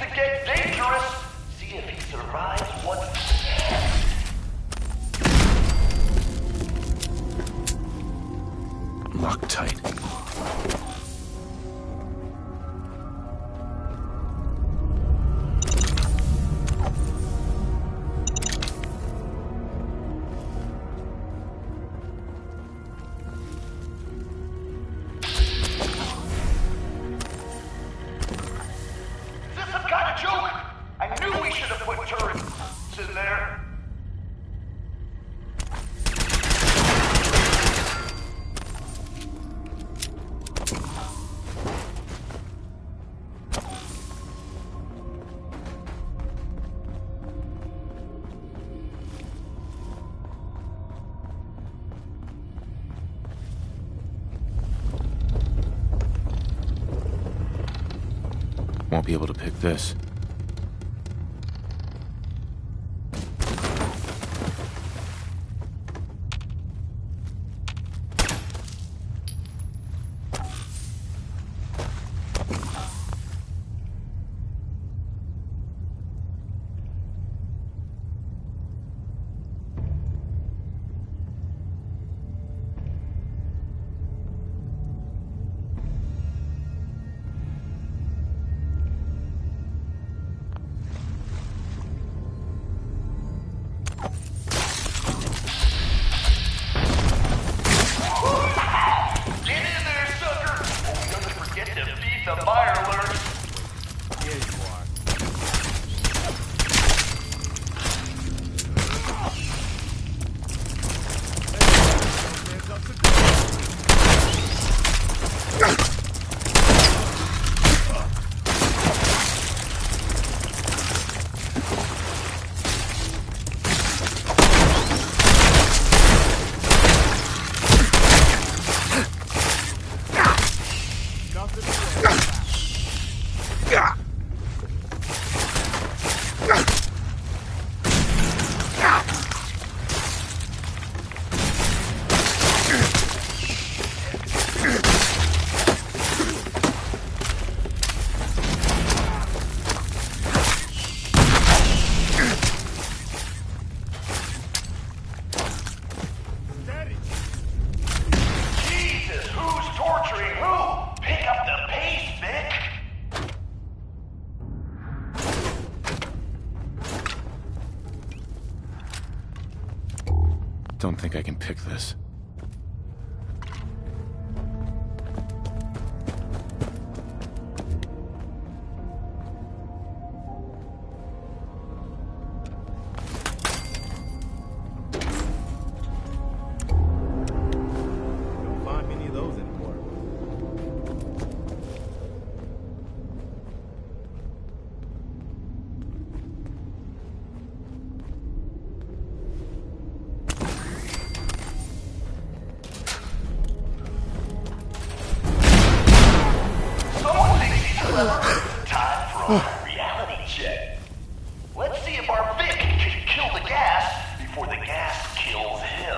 to get dangerous. See if he survives what... Lock tight. Won't be able to pick this. Don't think I can pick this. Don't find many of those anymore. Time for a reality check. Let's see if our Vic can kill the gas before the gas kills him.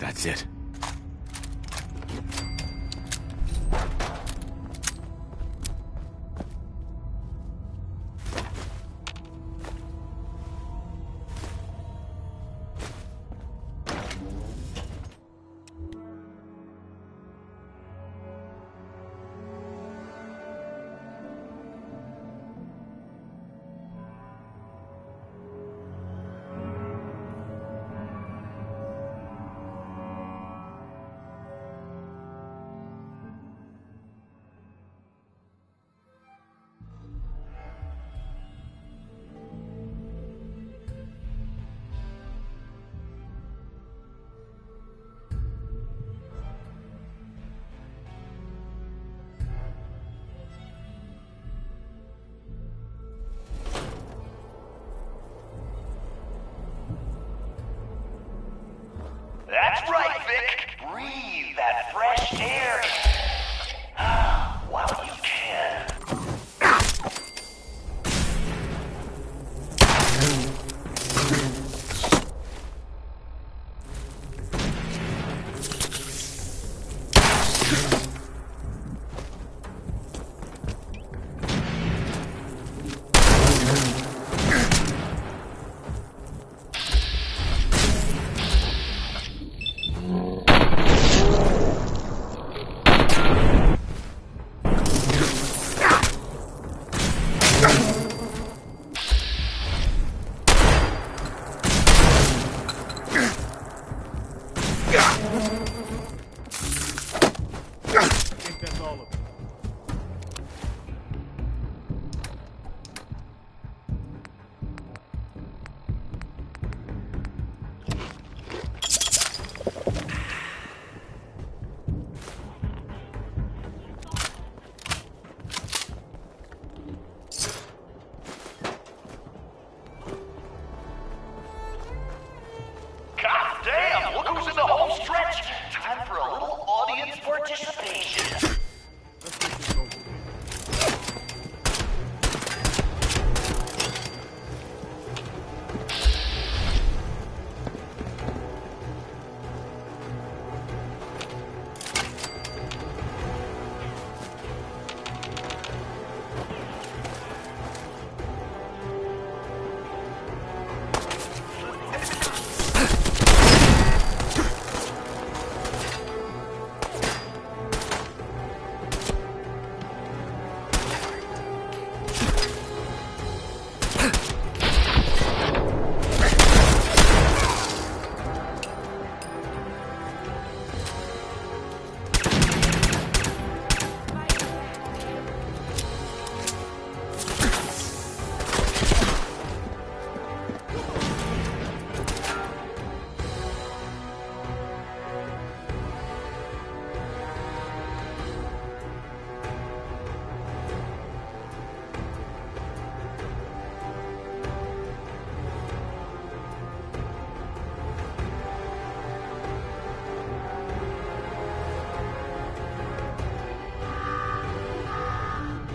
That's it. That's right, Vic. Breathe that fresh air. While you can. I think that's all of it. God damn, look who's in the home stretch. Time for a little audience participation. Let's get this over with.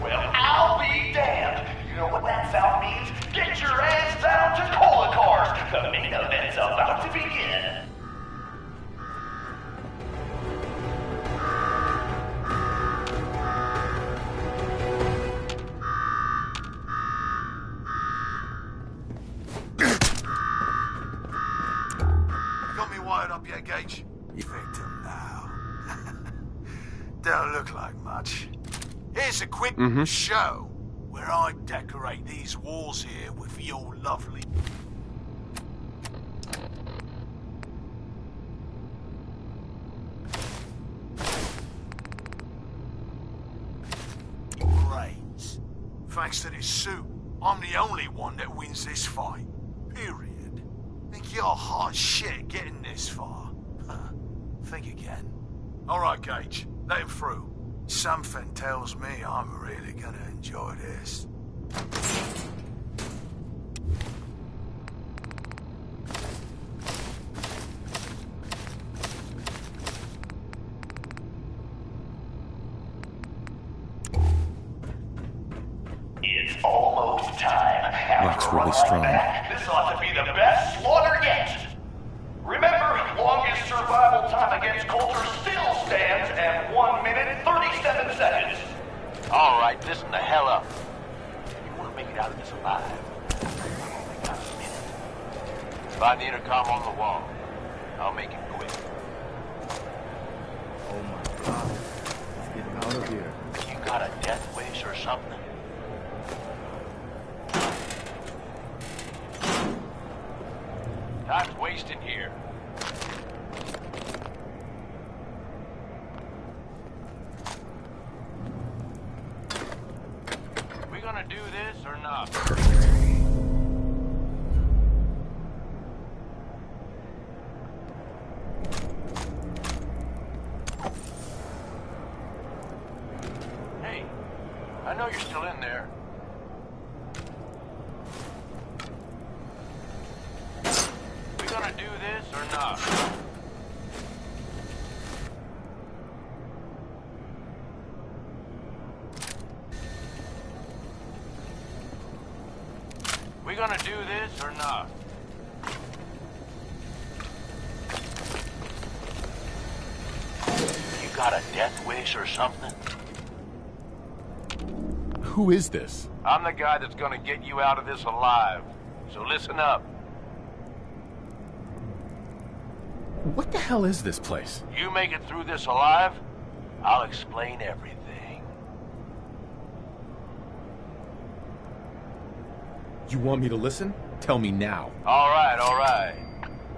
Well, I'll be damned. You know what that sound means? Get your ass down to cola cars. The main event's about to begin. Got me wired up yet, Gage? Victim now. Don't look like much. Here's a quick show where I decorate these walls here with your lovely... brains. Thanks to this suit, I'm the only one that wins this fight. Period. Think you're hot shit getting this far? Think again. All right, Gage. Let him through. Something tells me I'm really gonna enjoy this. It's almost time. Looks After a really run strong. like that, this ought to be the best slaughter yet. Remember, longest survival Find the intercom on the wall. I'll make it quick. Oh my god. Let's get out of here. You got a death wish or something? Time's wasting here. We gonna do this or not? Hey, I know you're still in there. We gonna do this or not? We gonna do this or not? You got a death wish or something? Who is this? I'm the guy that's gonna get you out of this alive. So listen up. What the hell is this place? You make it through this alive, I'll explain everything. You want me to listen? Tell me now. All right.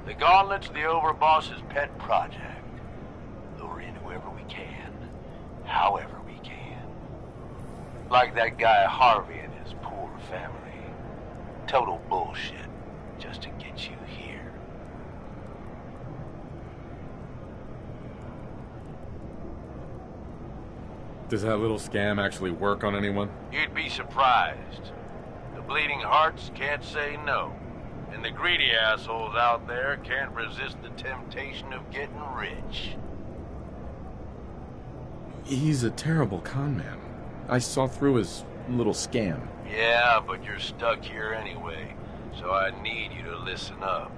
The Gauntlet's the Overboss's pet project. Lure in whoever we can, however we can. Like that guy Harvey and his poor family. Total bullshit, just to get you here. Does that little scam actually work on anyone? You'd be surprised. The bleeding hearts can't say no. And the greedy assholes out there can't resist the temptation of getting rich. He's a terrible con man. I saw through his little scam. Yeah, but you're stuck here anyway, so I need you to listen up.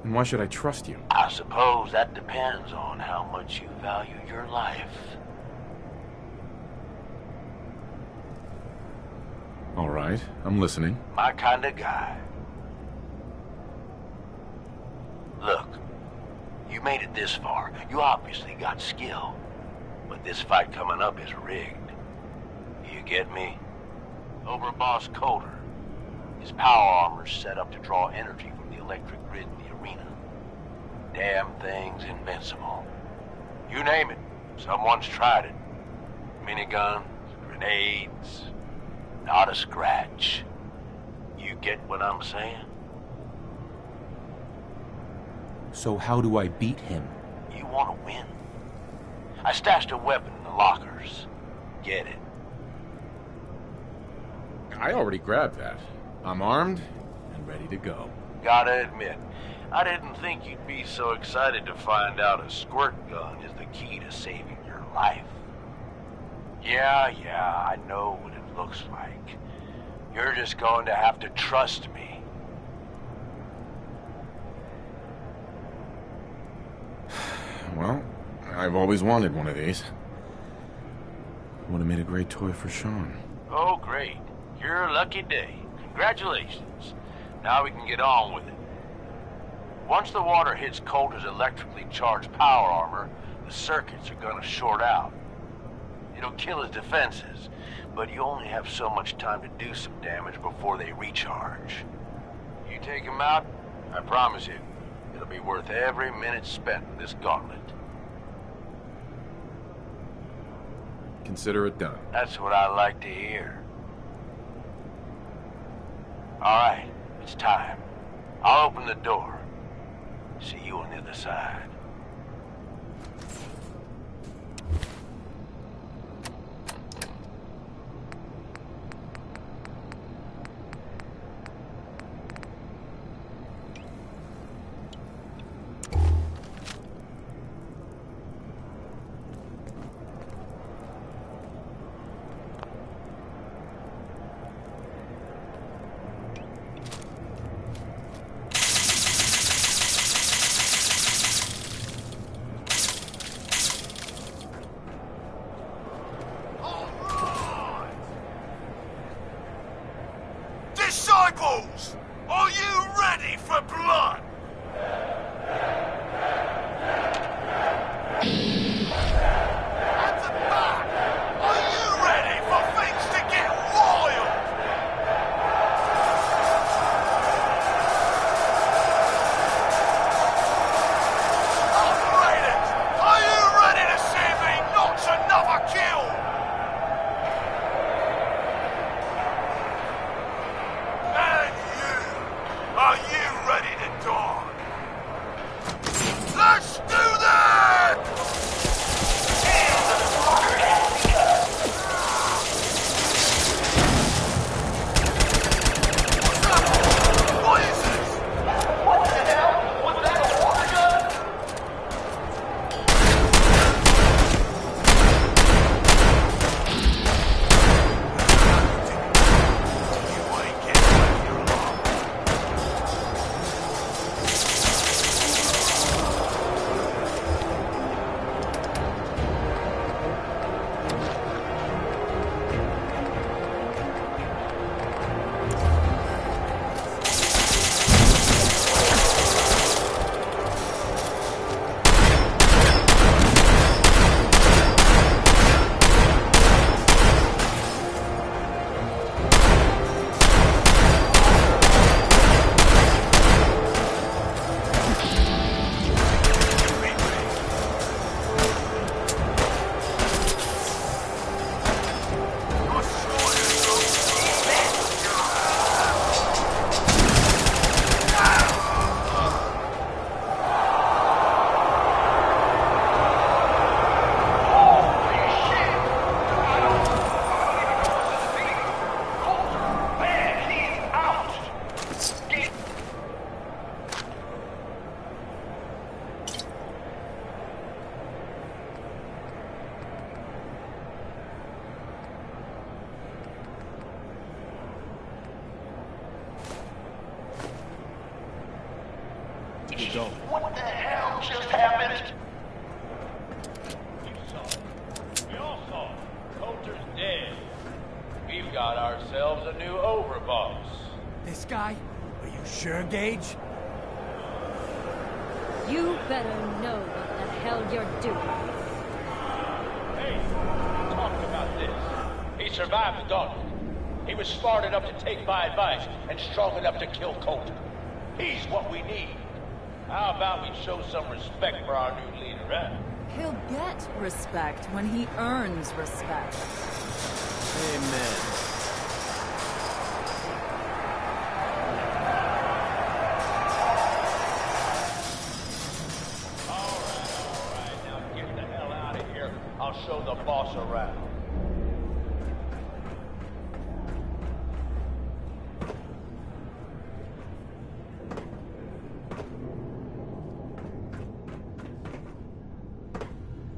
And why should I trust you? I suppose that depends on how much you value your life. All right, I'm listening. My kind of guy. Look, you made it this far. You obviously got skill. But this fight coming up is rigged. You get me? Overboss Coulter. His power armor's set up to draw energy from the electric grid in the arena. Damn thing's invincible. You name it, someone's tried it. Miniguns, grenades, not a scratch. You get what I'm saying? So how do I beat him? You want to win? I stashed a weapon in the lockers. Get it. I already grabbed that. I'm armed and ready to go. Gotta admit, I didn't think you'd be so excited to find out a squirt gun is the key to saving your life. Yeah, I know what it looks like. You're just going to have to trust me. Well, I've always wanted one of these. Would have made a great toy for Sean. Oh, great. Your lucky day. Congratulations. Now we can get on with it. Once the water hits Coulter's electrically charged power armor, the circuits are gonna short out. It'll kill his defenses, but you only have so much time to do some damage before they recharge. You take him out, I promise you, it'll be worth every minute spent in this gauntlet. Consider it done. That's what I like to hear. All right, it's time. I'll open the door. See you on the other side. to go. What the hell just happened? You saw it. We all saw it. Coulter's dead. We've got ourselves a new overboss. This guy? Are you sure, Gage? You better know what the hell you're doing. Hey, we talked about this. He survived the gauntlet. He was smart enough to take my advice and strong enough to kill Coulter. He's what we need. How about we show some respect for our new leader, huh? He'll get respect when he earns respect. Amen. All right. Now get the hell out of here. I'll show the boss around.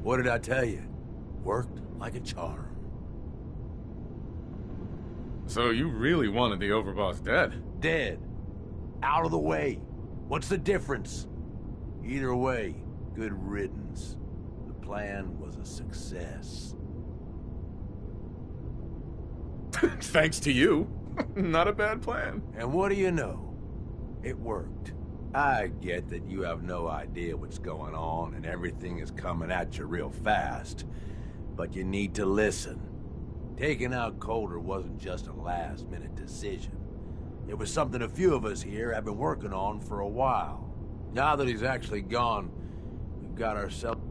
What did I tell you? Worked like a charm. So you really wanted the overboss dead? Dead. Out of the way. What's the difference? Either way, good riddance. The plan was a success. Thanks to you. Not a bad plan. And what do you know? It worked. I get that you have no idea what's going on and everything is coming at you real fast. But you need to listen. Taking out Coulter wasn't just a last-minute decision. It was something a few of us here have been working on for a while. Now that he's actually gone, we've got ourselves...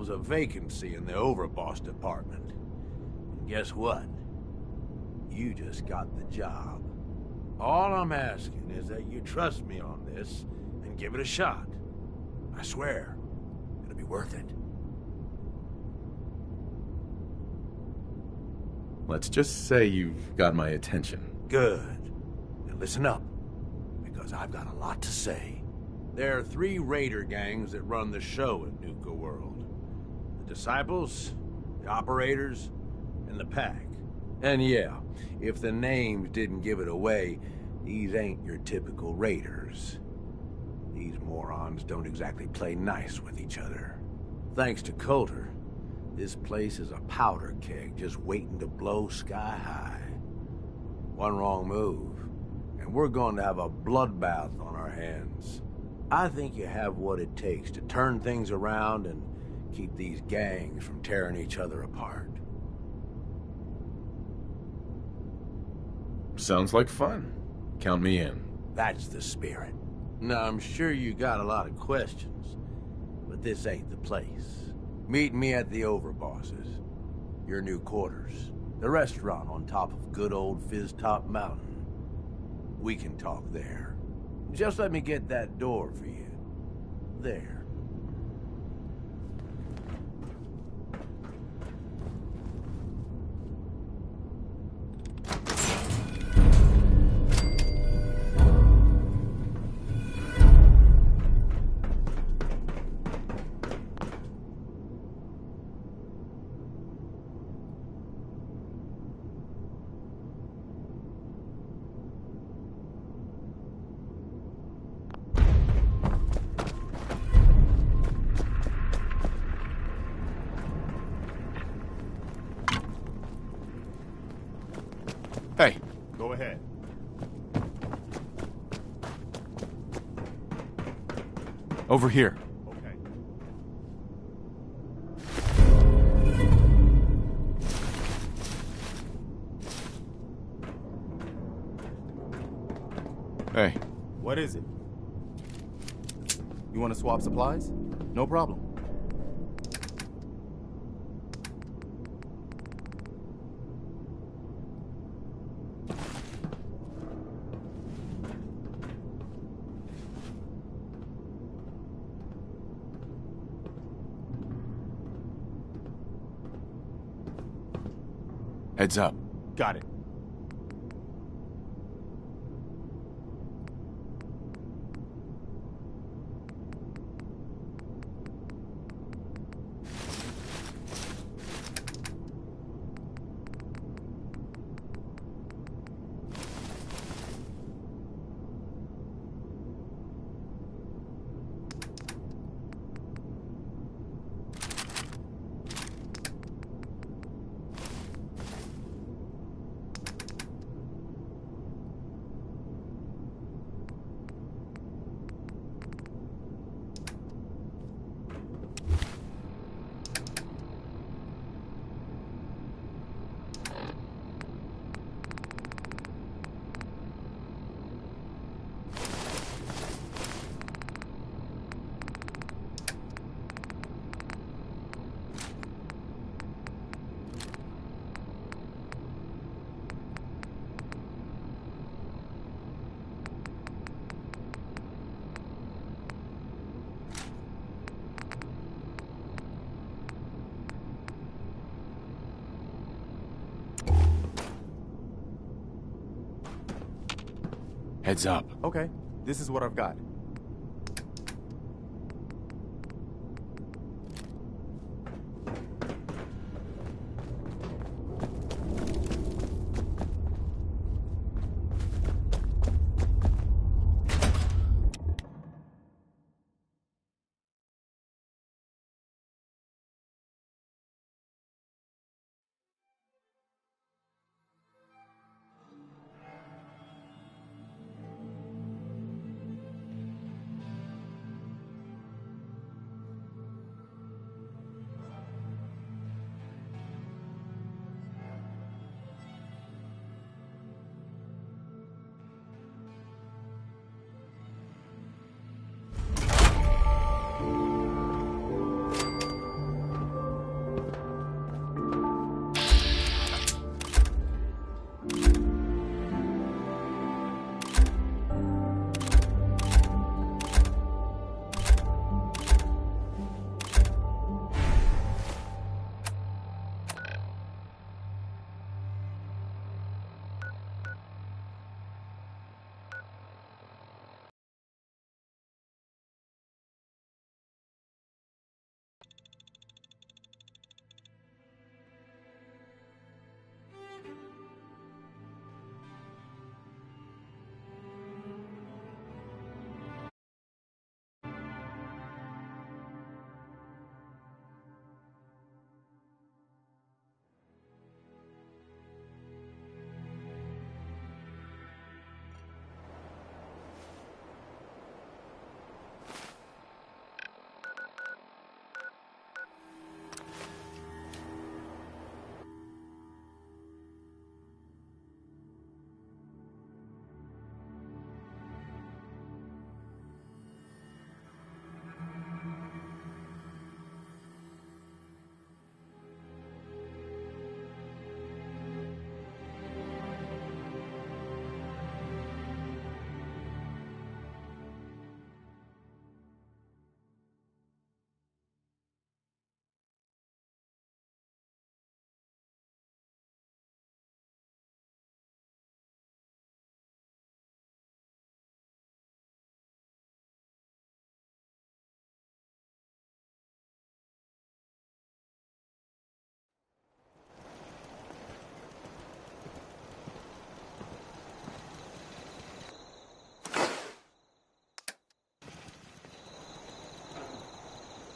themselves a vacancy in the overboss department. And guess what? You just got the job. All I'm asking is that you trust me on this and give it a shot. I swear, it'll be worth it. Let's just say you've got my attention. Good. Now listen up, because I've got a lot to say. There are 3 raider gangs that run the show at Nuka-World. The Disciples, the Operators, and the Pack. And yeah, if the names didn't give it away, these ain't your typical raiders. These morons don't exactly play nice with each other. Thanks to Coulter, this place is a powder keg just waiting to blow sky high. One wrong move, and we're going to have a bloodbath on our hands. I think you have what it takes to turn things around and keep these gangs from tearing each other apart. Sounds like fun. Count me in. That's the spirit. Now, I'm sure you got a lot of questions, but this ain't the place. Meet me at the Overbosses, your new quarters, the restaurant on top of good old Fizz Top Mountain. We can talk there. Just let me get that door for you. There. Hey. Go ahead. Over here. Okay. Hey. What is it? You want to swap supplies? No problem. Heads up. Got it. Heads up. Okay. This is what I've got.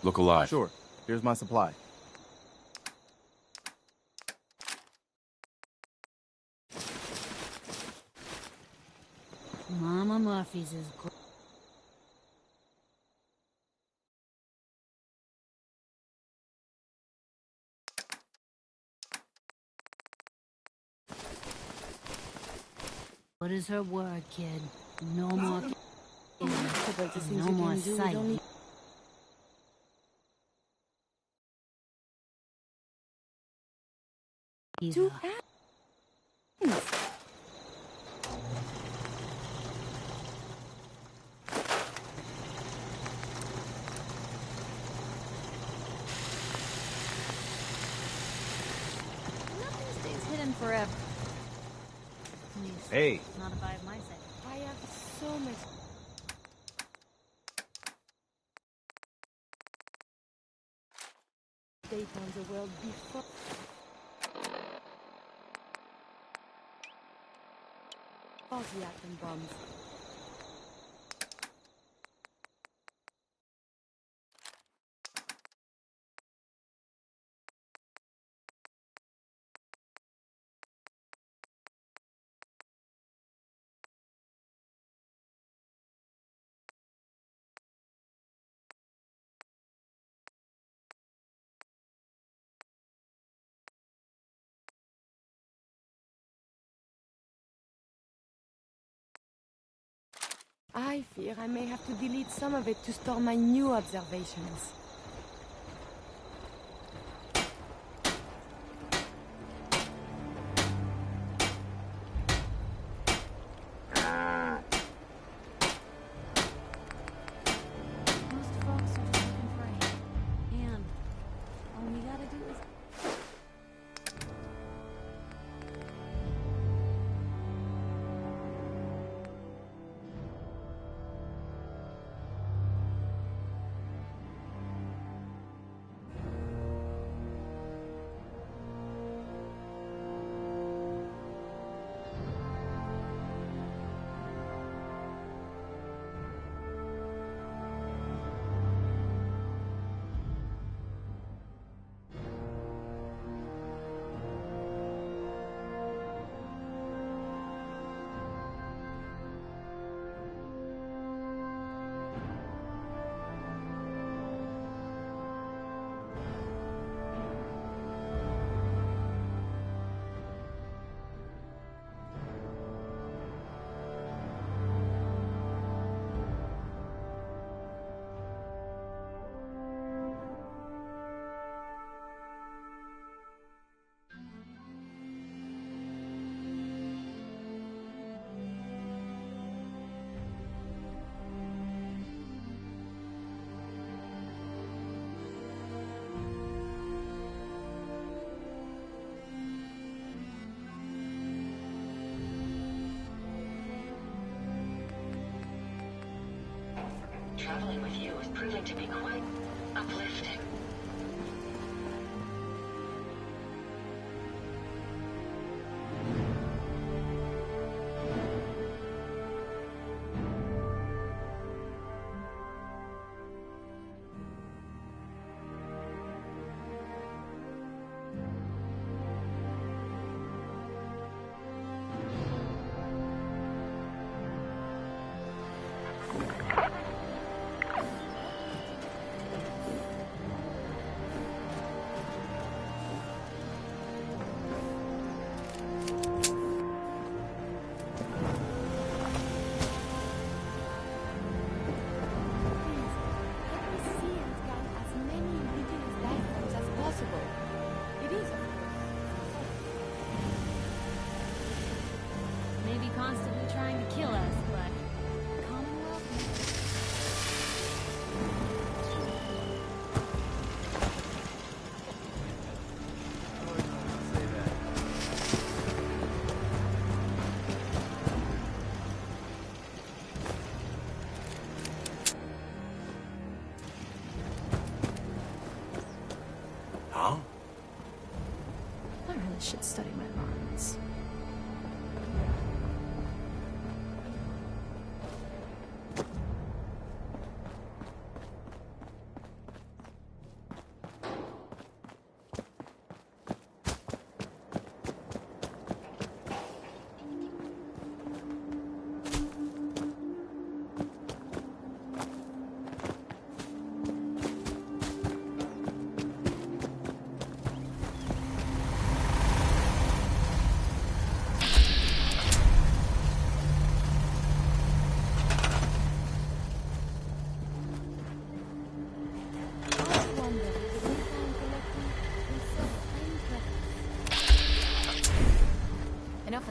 Look alive. Sure. Here's my supply. Mama Murphy's is great. What is her word, kid? No more... No more sight. Do nothing stays hidden forever. Hey. Not if I have my say. I have so much. Date on the world before. All the atom bombs. I fear I may have to delete some of it to store my new observations. Most folks are just looking for a hand. All we gotta do is... Traveling with you is proving to be quite uplifting. Maybe constantly trying to kill us, but... Commonwealth? Huh? I really should study my lines.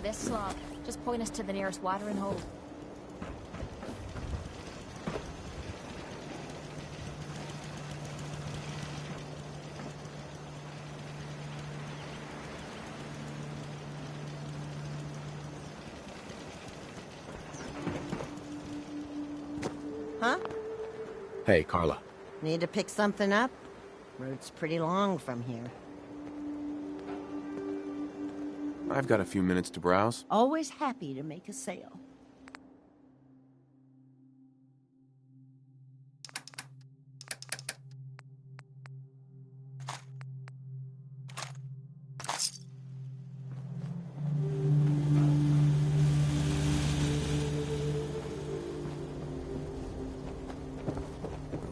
this slop. Just point us to the nearest watering hole. Huh? Hey, Carla. Need to pick something up? Route's pretty long from here. I've got a few minutes to browse. Always happy to make a sale.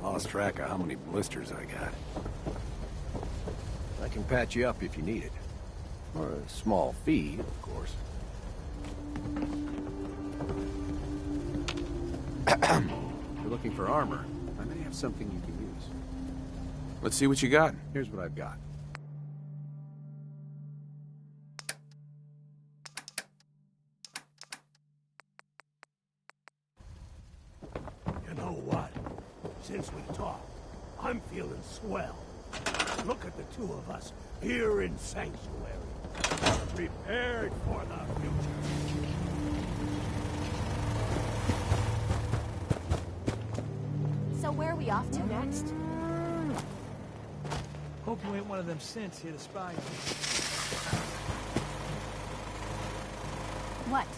Lost track of how many blisters I got. I can patch you up if you need it. For a small fee, of course. If you're looking for armor, I may have something you can use. Let's see what you got. Here's what I've got. You know what? Since we talked, I'm feeling swell. Look at the two of us here in Sanctuary. Prepared for the future. So where are we off to next? Hope you ain't one of them synths here to spy you. What?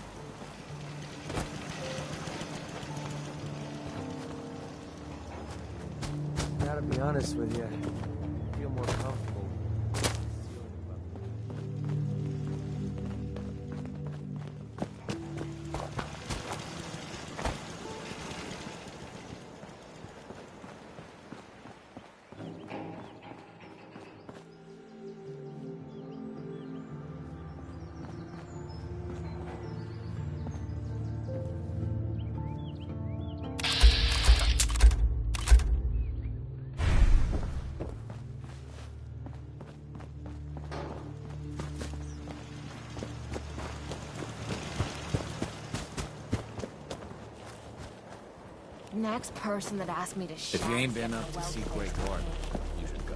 Gotta be honest with you, I feel more comfortable. Next person that asked me to shut. If you ain't been up to see Great Garden, you should go.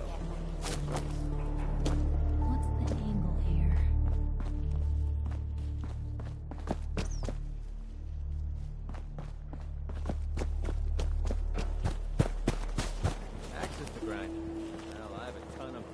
What's the angle here? Access to grind. Well, I have a ton of them.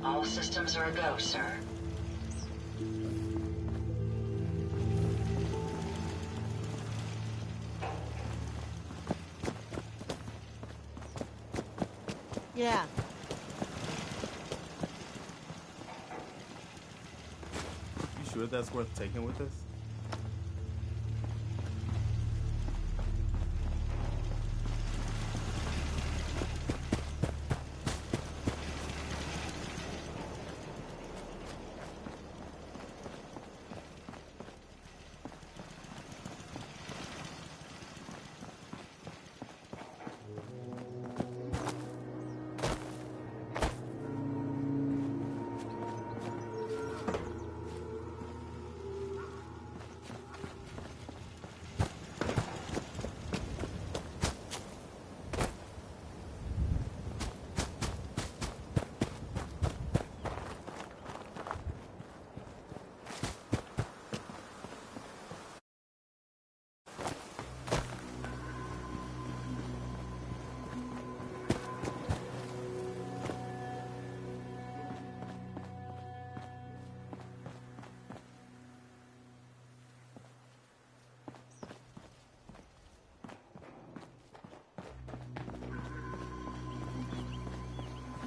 All systems are a go, sir. Yeah. You sure that's worth taking with us?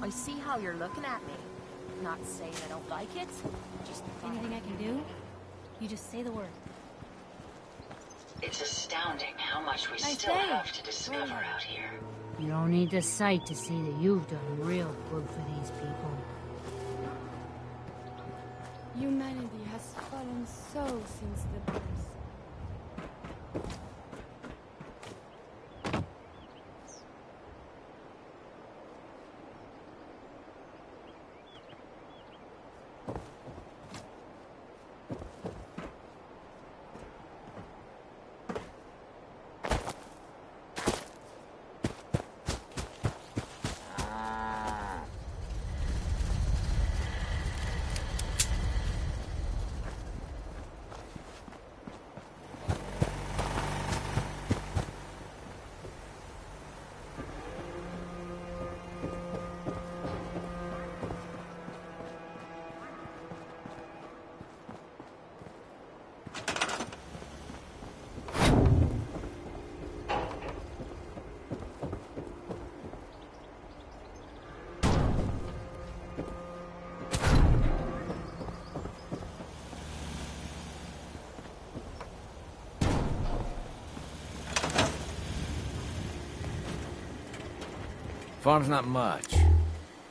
I see how you're looking at me. Not saying I don't like it. Just Anything I can do? You just say the word. It's astounding how much we I still say. have to discover out here. You don't need the sight to see that you've done real good for these people. Humanity has fallen so since the birth. Farm's not much,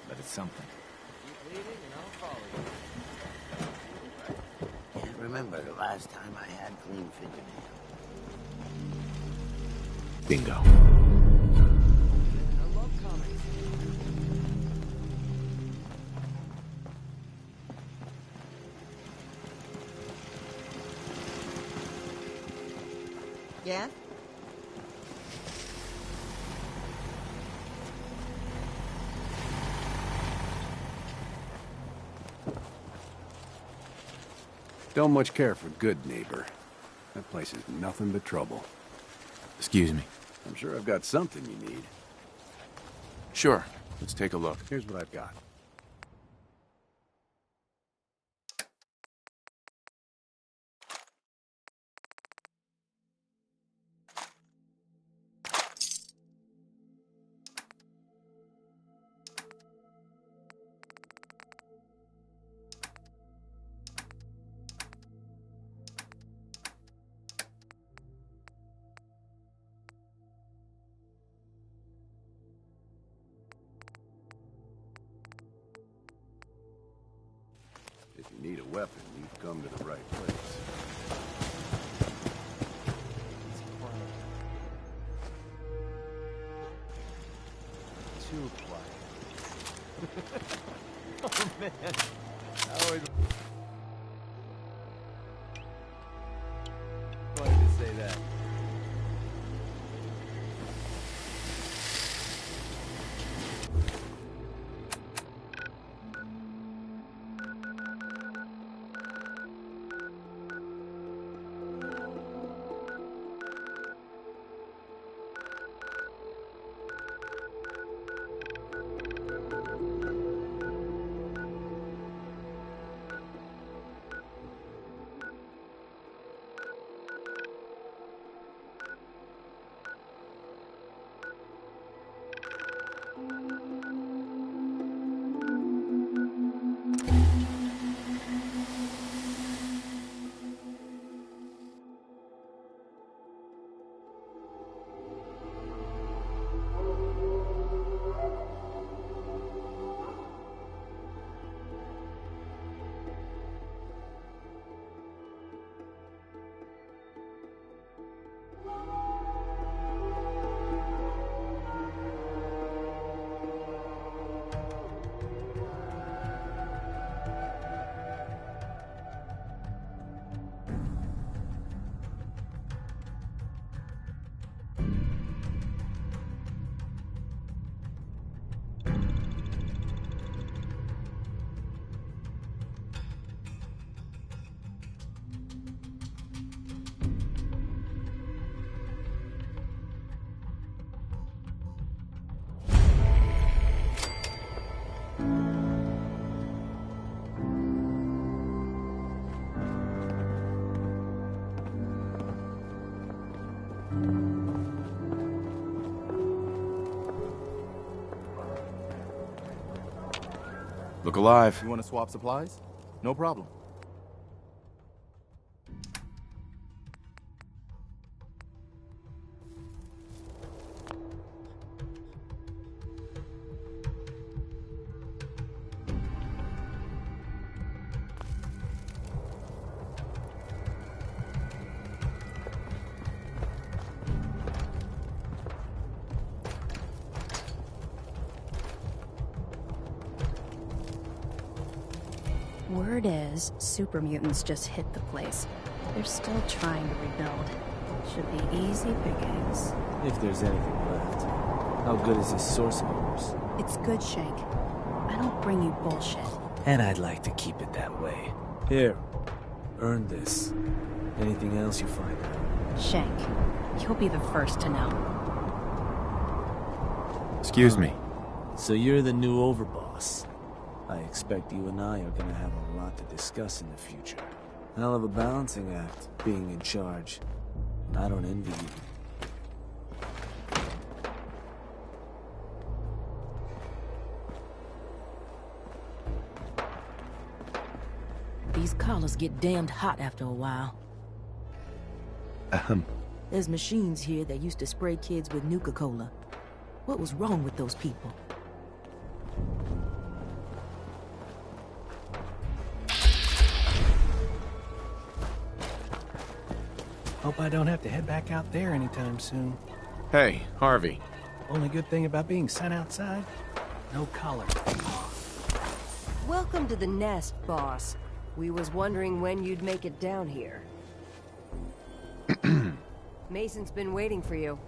but it's something. Keep leading and I'll follow you. Can't remember the last time I had clean fingernails. Bingo. I love comics. Yeah? Don't much care for Good Neighbor. That place is nothing but trouble. Excuse me. I'm sure I've got something you need. Sure. Let's take a look. Here's what I've got. If you need a weapon, you've come to the right place. Too quiet. Oh man. Howard. Wanted to say that. Look alive. You want to swap supplies? No problem. Word is, super mutants just hit the place. They're still trying to rebuild. Should be easy pickings. If there's anything left. How good is this source of yours? It's good, Shank. I don't bring you bullshit. And I'd like to keep it that way. Here, earn this. Anything else you find out? Shank, you'll be the first to know. Excuse me. So you're the new overboss. I expect you and I are gonna have a lot to discuss in the future. Hell of a balancing act, being in charge. I don't envy you. These collars get damned hot after a while. There's machines here that used to spray kids with Nuka-Cola. What was wrong with those people? Hope I don't have to head back out there anytime soon. Hey, Harvey. Only good thing about being sent outside? No collar. Welcome to the nest, boss. We was wondering when you'd make it down here. Mason's been waiting for you.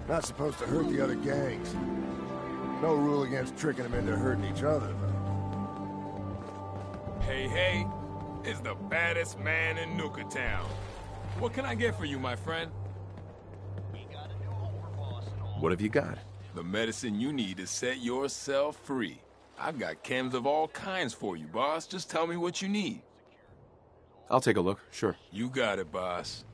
Not supposed to hurt the other gangs. No rule against tricking them into hurting each other, though. Hey, hey, it's the baddest man in Nuka Town. What can I get for you, my friend? What have you got? The medicine you need to set yourself free. I've got chems of all kinds for you, boss. Just tell me what you need. I'll take a look, sure. You got it, boss.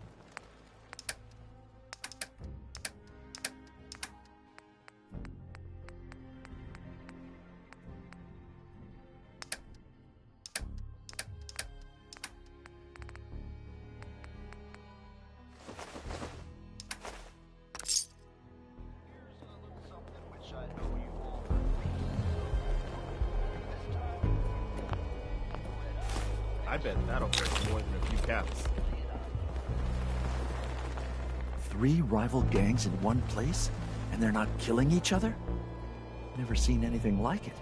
I bet that'll break more than a few caps. 3 rival gangs in one place, and they're not killing each other? Never seen anything like it.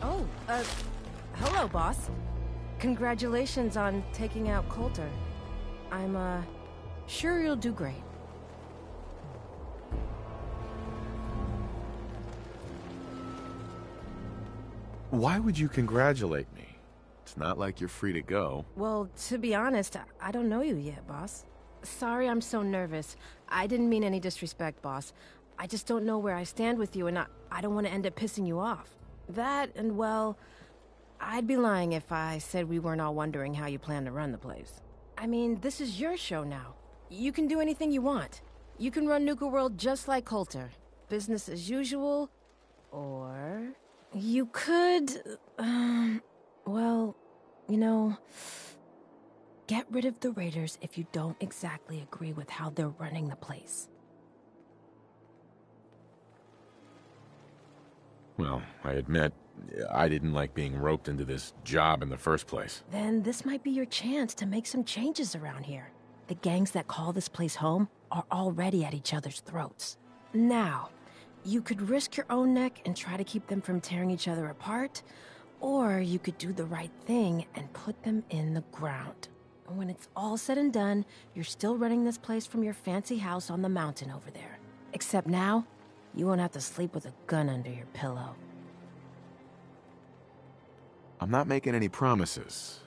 Oh, hello, boss. Congratulations on taking out Coulter. I'm, sure you'll do great. Why would you congratulate me? It's not like you're free to go. Well, to be honest, I don't know you yet, boss. Sorry I'm so nervous. I didn't mean any disrespect, boss. I just don't know where I stand with you, and I don't want to end up pissing you off. That, and well, I'd be lying if I said we weren't all wondering how you plan to run the place. I mean, this is your show now. You can do anything you want. You can run Nuka-World just like Coulter. Business as usual, or... You could, well, you know, get rid of the Raiders if you don't exactly agree with how they're running the place. Well, I admit, I didn't like being roped into this job in the first place. Then this might be your chance to make some changes around here. The gangs that call this place home are already at each other's throats. Now, you could risk your own neck and try to keep them from tearing each other apart, Or you could do the right thing and put them in the ground. When it's all said and done, you're still running this place from your fancy house on the mountain over there. Except now, you won't have to sleep with a gun under your pillow. I'm not making any promises,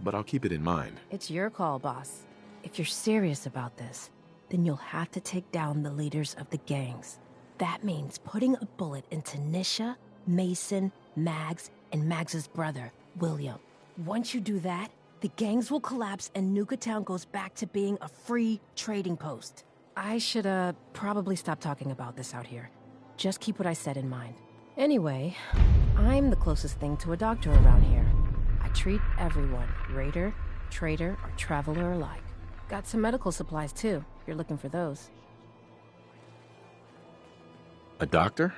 but I'll keep it in mind. It's your call, boss. If you're serious about this, then you'll have to take down the leaders of the gangs. That means putting a bullet into Nisha, Mason, Mags, and Mags's brother, William. Once you do that, the gangs will collapse and Nuka Town goes back to being a free trading post. I should, probably stop talking about this out here. Just keep what I said in mind. Anyway, I'm the closest thing to a doctor around here. I treat everyone, raider, trader, or traveler alike. Got some medical supplies too, if you're looking for those. A doctor?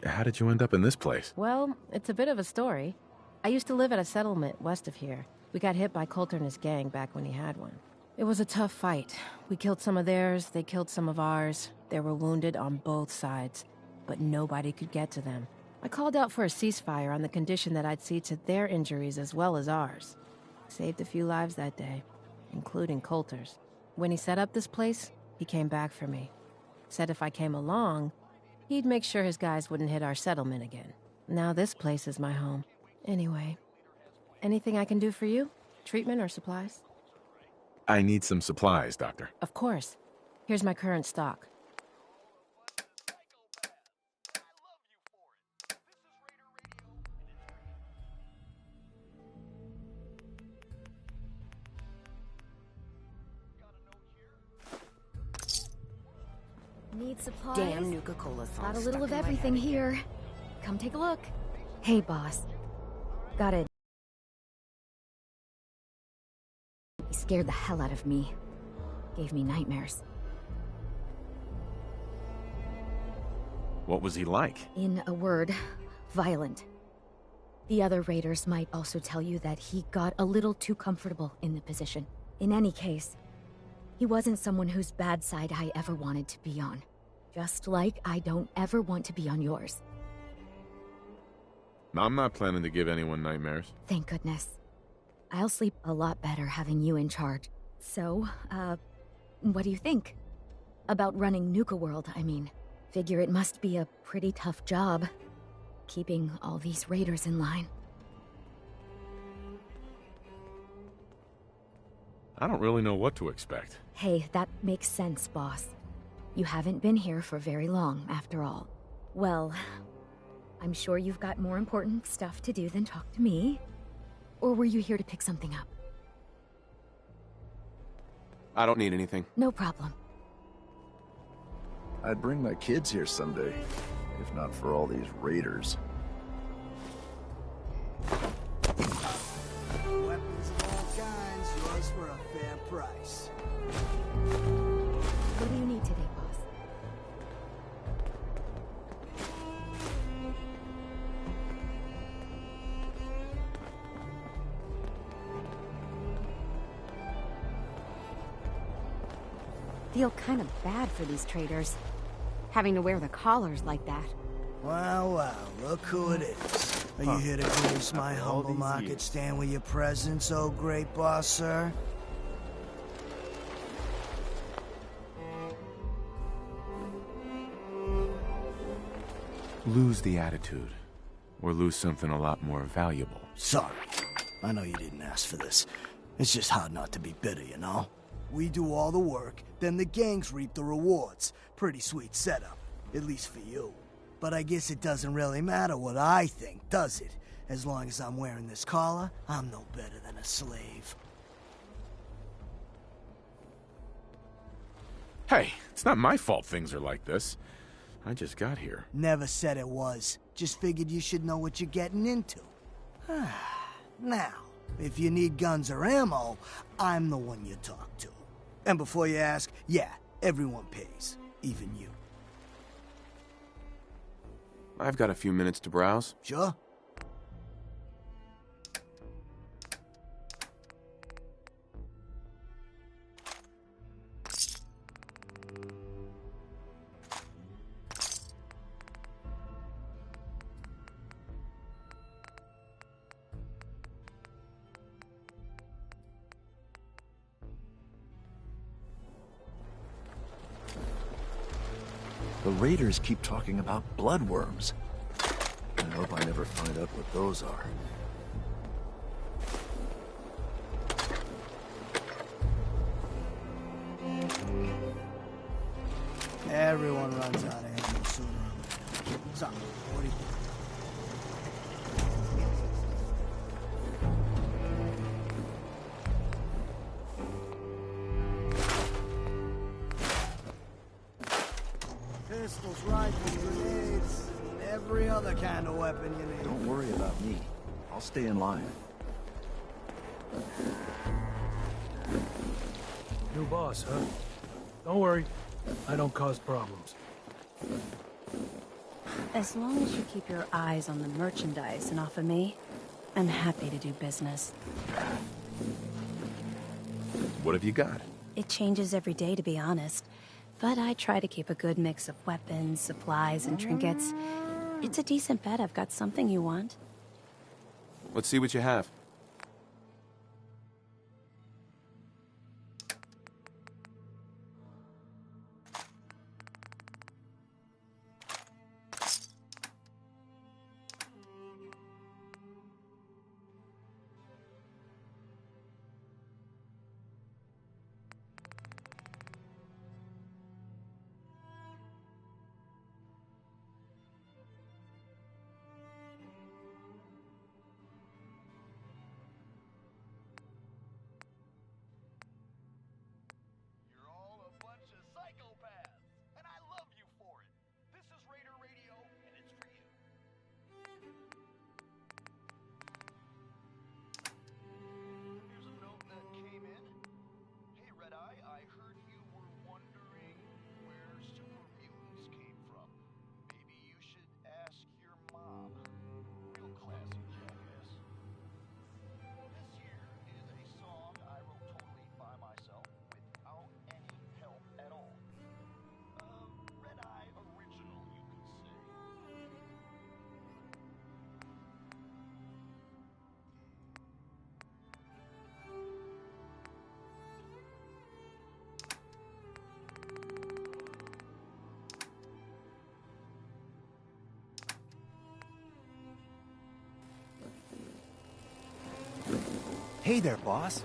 How did you end up in this place? Well, it's a bit of a story. I used to live at a settlement west of here. We got hit by Coulter and his gang back when he had one. It was a tough fight. We killed some of theirs, they killed some of ours. There were wounded on both sides, but nobody could get to them. I called out for a ceasefire on the condition that I'd see to their injuries as well as ours. Saved a few lives that day, including Coulter's. When he set up this place, he came back for me. Said if I came along, he'd make sure his guys wouldn't hit our settlement again. Now this place is my home. Anyway, anything I can do for you? Treatment or supplies? I need some supplies, Doctor. Of course. Here's my current stock. Need supplies? Damn Nuka-Cola song. Got a little of everything here. Come take a look. Hey, boss. He scared the hell out of me. Gave me nightmares. What was he like? In a word, violent. The other raiders might also tell you that he got a little too comfortable in the position. In any case, he wasn't someone whose bad side I ever wanted to be on. Just like I don't ever want to be on yours. I'm not planning to give anyone nightmares. Thank goodness. I'll sleep a lot better having you in charge. So, what do you think? About running Nuka-World, I mean. Figure it must be a pretty tough job, keeping all these raiders in line. I don't really know what to expect. Hey, that makes sense, boss. You haven't been here for very long, after all. Well, I'm sure you've got more important stuff to do than talk to me. Or were you here to pick something up? I don't need anything. No problem. I'd bring my kids here someday, if not for all these raiders. Weapons of all kinds, yours for a fair price. What do you need today, boss? Feel kind of bad for these traders. Having to wear the collars like that. Wow, wow, look who it is. Are you here to grace my humble market stand with your presence, oh great boss, sir? Lose the attitude, or lose something a lot more valuable. Sorry. I know you didn't ask for this. It's just hard not to be bitter, you know? We do all the work, then the gangs reap the rewards. Pretty sweet setup, at least for you. But I guess it doesn't really matter what I think, does it? As long as I'm wearing this collar, I'm no better than a slave. Hey, it's not my fault things are like this. I just got here. Never said it was. Just figured you should know what you're getting into. Now, if you need guns or ammo, I'm the one you talk to. And before you ask, yeah, everyone pays. Even you. I've got a few minutes to browse. Sure. The raiders keep talking about bloodworms. I hope I never find out what those are. Everyone runs out of ammo sooner or later. So, what do you think? Pistols, rifles, grenades, and every other kind of weapon you need. Don't worry about me. I'll stay in line. New boss, huh? Don't worry. I don't cause problems. As long as you keep your eyes on the merchandise and off of me, I'm happy to do business. What have you got? It changes every day, to be honest. But I try to keep a good mix of weapons, supplies, and trinkets. It's a decent bet I've got something you want. Let's see what you have. Hey there, boss.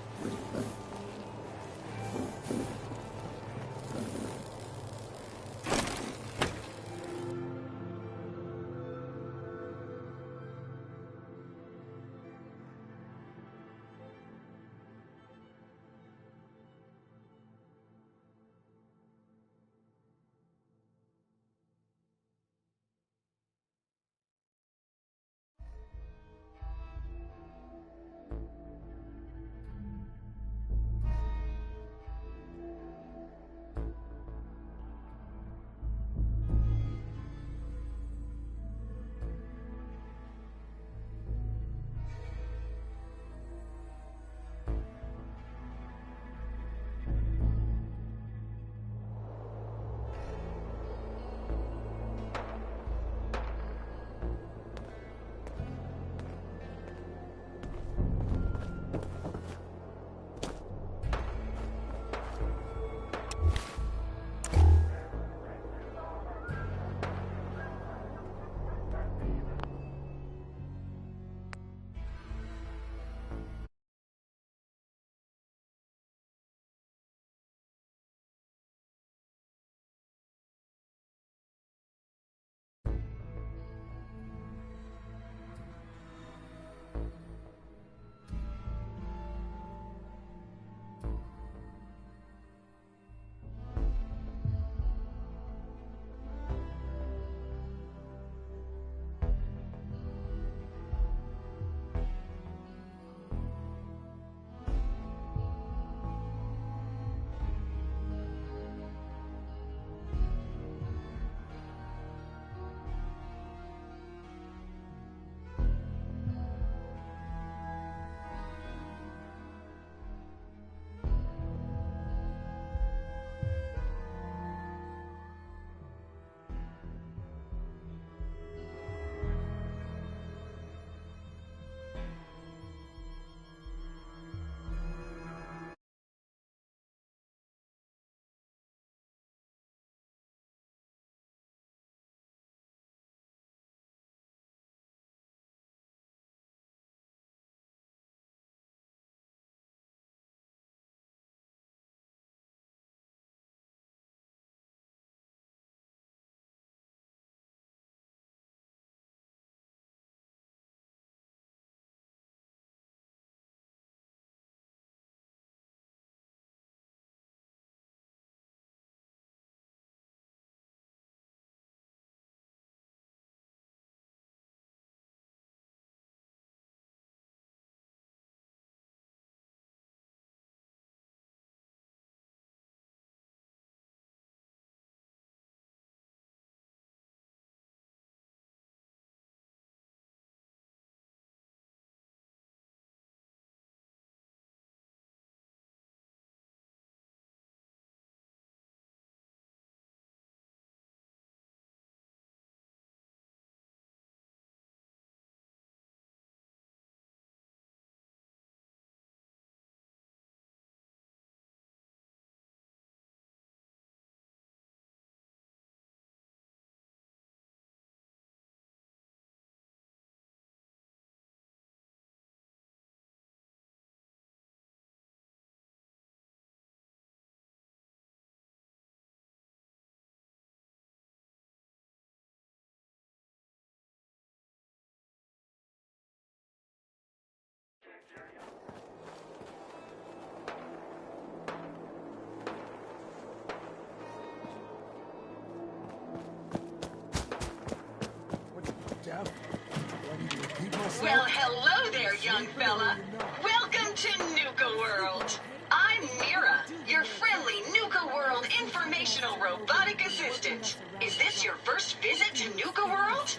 personal robotic assistant. Is this your first visit to Nuka-World?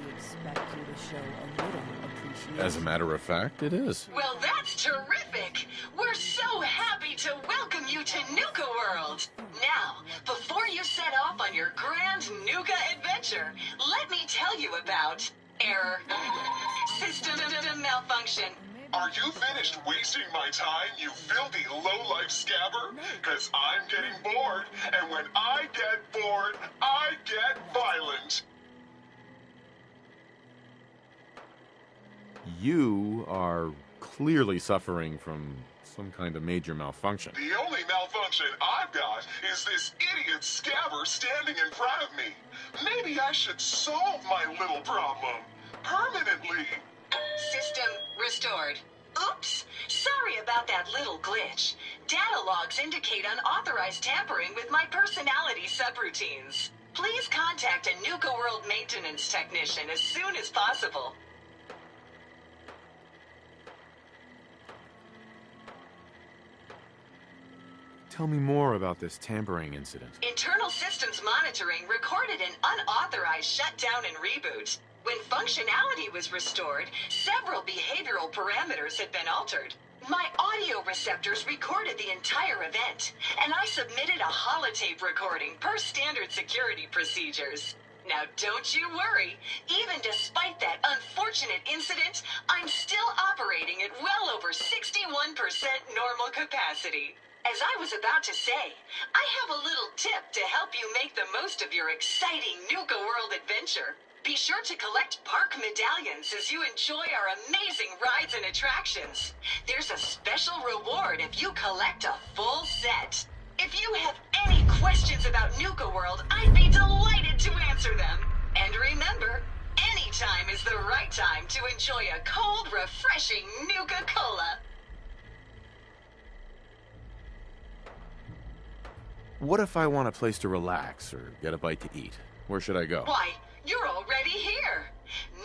We expect you to show a little appreciation. As a matter of fact, it is. Well, that's terrific. We're so happy to welcome you to Nuka-World. Now, before you set off on your grand Nuka adventure, let me tell you about error. System malfunction. Are you finished wasting my time, you filthy low-life scabber? Because I'm getting bored, and when I get bored, I get violent. You are clearly suffering from some kind of major malfunction. The only malfunction I've got is this idiot scabber standing in front of me. Maybe I should solve my little problem permanently. System restored. Oops! Sorry about that little glitch. Data logs indicate unauthorized tampering with my personality subroutines. Please contact a Nuka-World maintenance technician as soon as possible. Tell me more about this tampering incident. Internal systems monitoring recorded an unauthorized shutdown and reboot. When functionality was restored, several behavioral parameters had been altered. My audio receptors recorded the entire event, and I submitted a holotape recording per standard security procedures. Now don't you worry, even despite that unfortunate incident, I'm still operating at well over 61% normal capacity. As I was about to say, I have a little tip to help you make the most of your exciting Nuka-World adventure. Be sure to collect park medallions as you enjoy our amazing rides and attractions. There's a special reward if you collect a full set. If you have any questions about Nuka-World, I'd be delighted to answer them. And remember, any time is the right time to enjoy a cold, refreshing Nuka-Cola. What if I want a place to relax or get a bite to eat? Where should I go? Why, you're already here.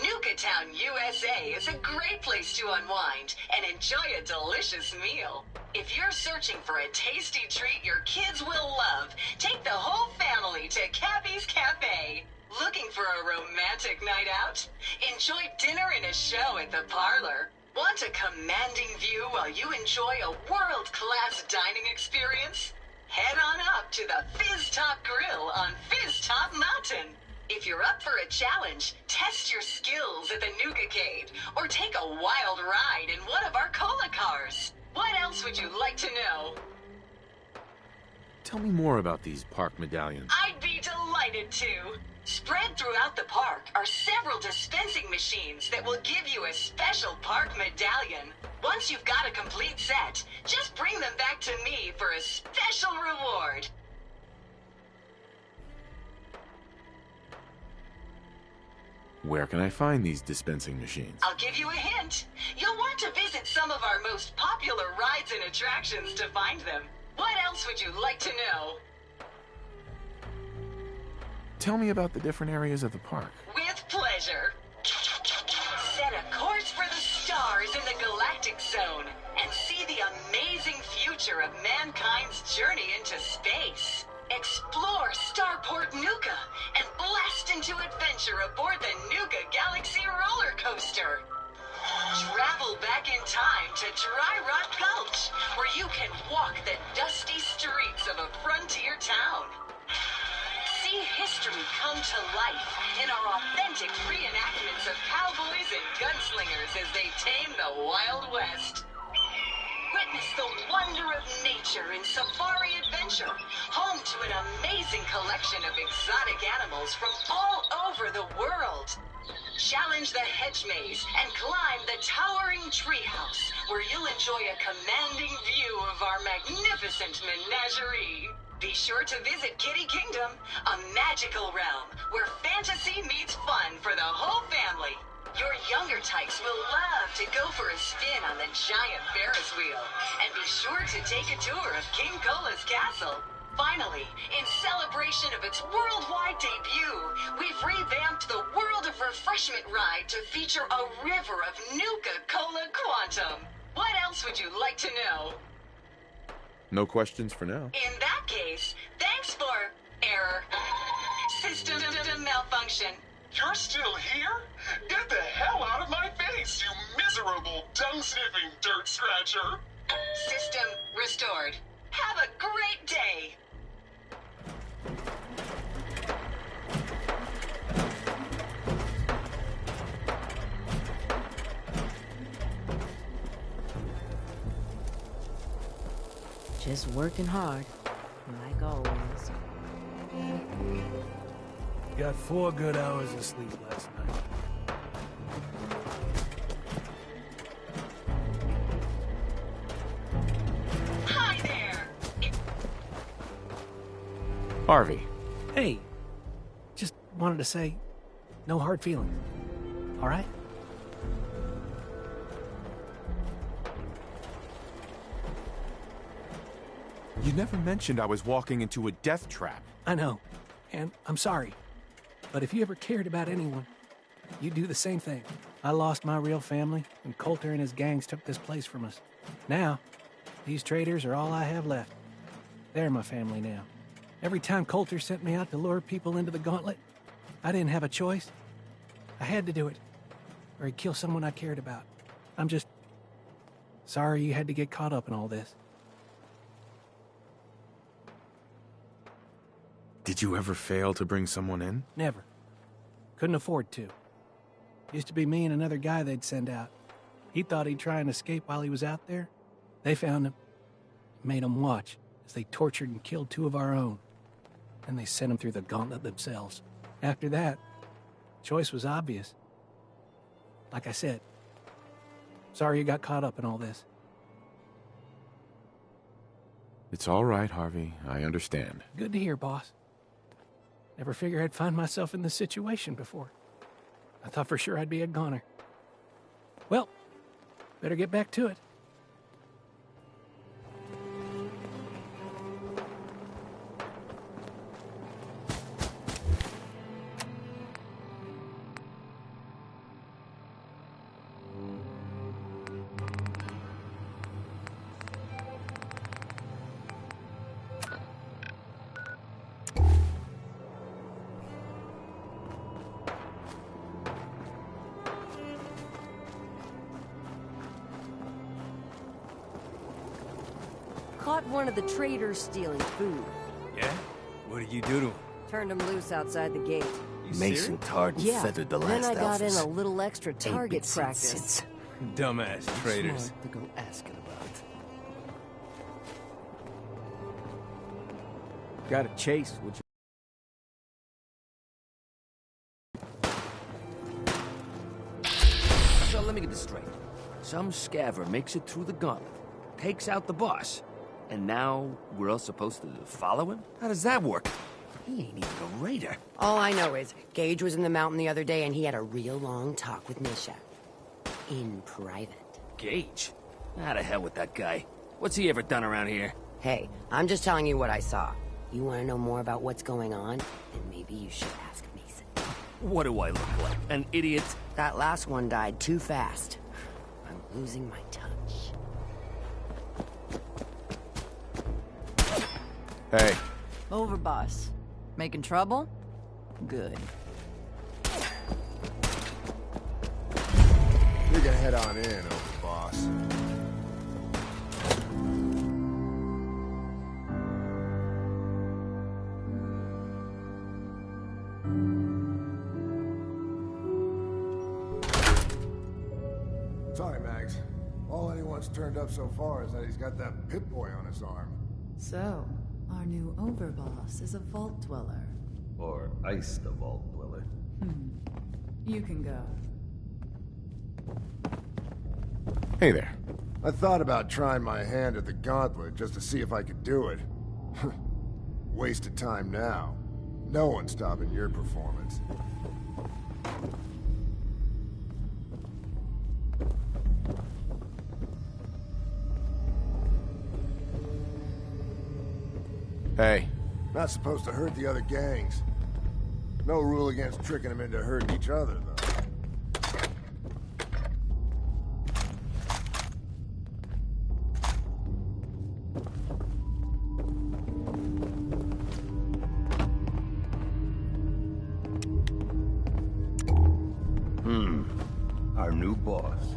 Nuka-Town, USA is a great place to unwind and enjoy a delicious meal. If you're searching for a tasty treat your kids will love, take the whole family to Cappy's Cafe. Looking for a romantic night out? Enjoy dinner and a show at the parlor. Want a commanding view while you enjoy a world-class dining experience? Head on up to the Fizz Top Grill on Fizz Top Mountain. If you're up for a challenge, test your skills at the Nuka-Cade, or take a wild ride in one of our cola cars. What else would you like to know? Tell me more about these park medallions. I'd be delighted to. Spread throughout the park are several dispensing machines that will give you a special park medallion. Once you've got a complete set, just bring them back to me for a special reward. Where can I find these dispensing machines? I'll give you a hint. You'll want to visit some of our most popular rides and attractions to find them. What else would you like to know? Tell me about the different areas of the park. With pleasure. Set a course for the stars in the galactic zone and see the amazing future of mankind's journey into space. Explore Starport Nuka and blast into adventure aboard the Nuka Galaxy roller coaster. Travel back in time to Dry Rock Gulch, where you can walk the dusty streets of a frontier town. See history come to life in our authentic reenactments of cowboys and gunslingers as they tame the Wild West. Witness the wonder of nature in Safari Adventure, home to an amazing collection of exotic animals from all over the world. Challenge the hedge maze and climb the towering treehouse, where you'll enjoy a commanding view of our magnificent menagerie. Be sure to visit Kitty Kingdom, a magical realm where fantasy meets fun for the whole family. Your younger types will love to go for a spin on the giant Ferris wheel, and be sure to take a tour of King Cola's castle. Finally, in celebration of its worldwide debut, we've revamped the World of Refreshment ride to feature a river of Nuka-Cola Quantum. What else would you like to know? No questions for now. In that case, thanks for error. System malfunction. You're still here? Get the hell out of my face, you miserable, dung-sniffing dirt scratcher! System restored. Have a great day! Just working hard, like always. Got 4 good hours of sleep last night. Hi there! Harvey. Hey, just wanted to say, no hard feelings. All right? You never mentioned I was walking into a death trap. I know, and I'm sorry. But if you ever cared about anyone, you'd do the same thing. I lost my real family, and Coulter and his gangs took this place from us. Now, these traitors are all I have left. They're my family now. Every time Coulter sent me out to lure people into the gauntlet, I didn't have a choice. I had to do it, or he'd kill someone I cared about. I'm just sorry you had to get caught up in all this. Did you ever fail to bring someone in? Never. Couldn't afford to. Used to be me and another guy they'd send out. He thought he'd try and escape while he was out there. They found him, made him watch as they tortured and killed 2 of our own. And they sent him through the gauntlet themselves. After that, choice was obvious. Like I said, sorry you got caught up in all this. It's all right, Harvey. I understand. Good to hear, boss. Never figured I'd find myself in this situation before. I thought for sure I'd be a goner. Well, better get back to it. Caught one of the traders stealing food. Yeah? What did you do to him? Turned him loose outside the gate. Mason tarred and Yeah, feathered the then last I got in Alphas. a little extra target bits practice. and cents. Dumbass traitors. Smart to go asking about. Got a chase, would you? So let me get this straight. Some scaver makes it through the gauntlet, takes out the boss, and now we're all supposed to follow him? How does that work? He ain't even a raider. All I know is, Gage was in the mountain the other day and he had a real long talk with Nisha. In private. Gage? How the hell with that guy? What's he ever done around here? Hey, I'm just telling you what I saw. You want to know more about what's going on? Then maybe you should ask Mason. What do I look like? An idiot? That last one died too fast. I'm losing my touch. Hey. Over, boss. Making trouble? Good. You can head on in, over boss. Sorry, Max. All anyone's turned up so far is that he's got that Pip-Boy on his arm. So, our new overboss is a vault dweller. Or iced the vault dweller. You can go. Hey there. I thought about trying my hand at the gauntlet just to see if I could do it. Waste of time now. No one's stopping your performance. Hey. Not supposed to hurt the other gangs. No rule against tricking them into hurting each other, though. new boss.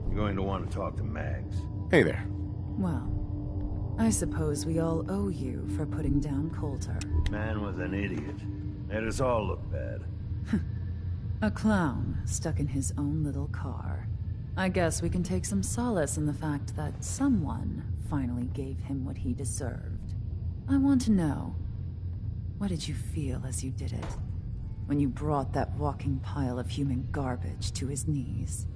You're going to want to talk to Mags. Hey there. Well, I suppose we all owe you for putting down Coulter. Man was an idiot. Made us all look bad. A clown stuck in his own little car. I guess we can take some solace in the fact that someone finally gave him what he deserved. I want to know, what did you feel as you did it? When you brought that walking pile of human garbage to his knees?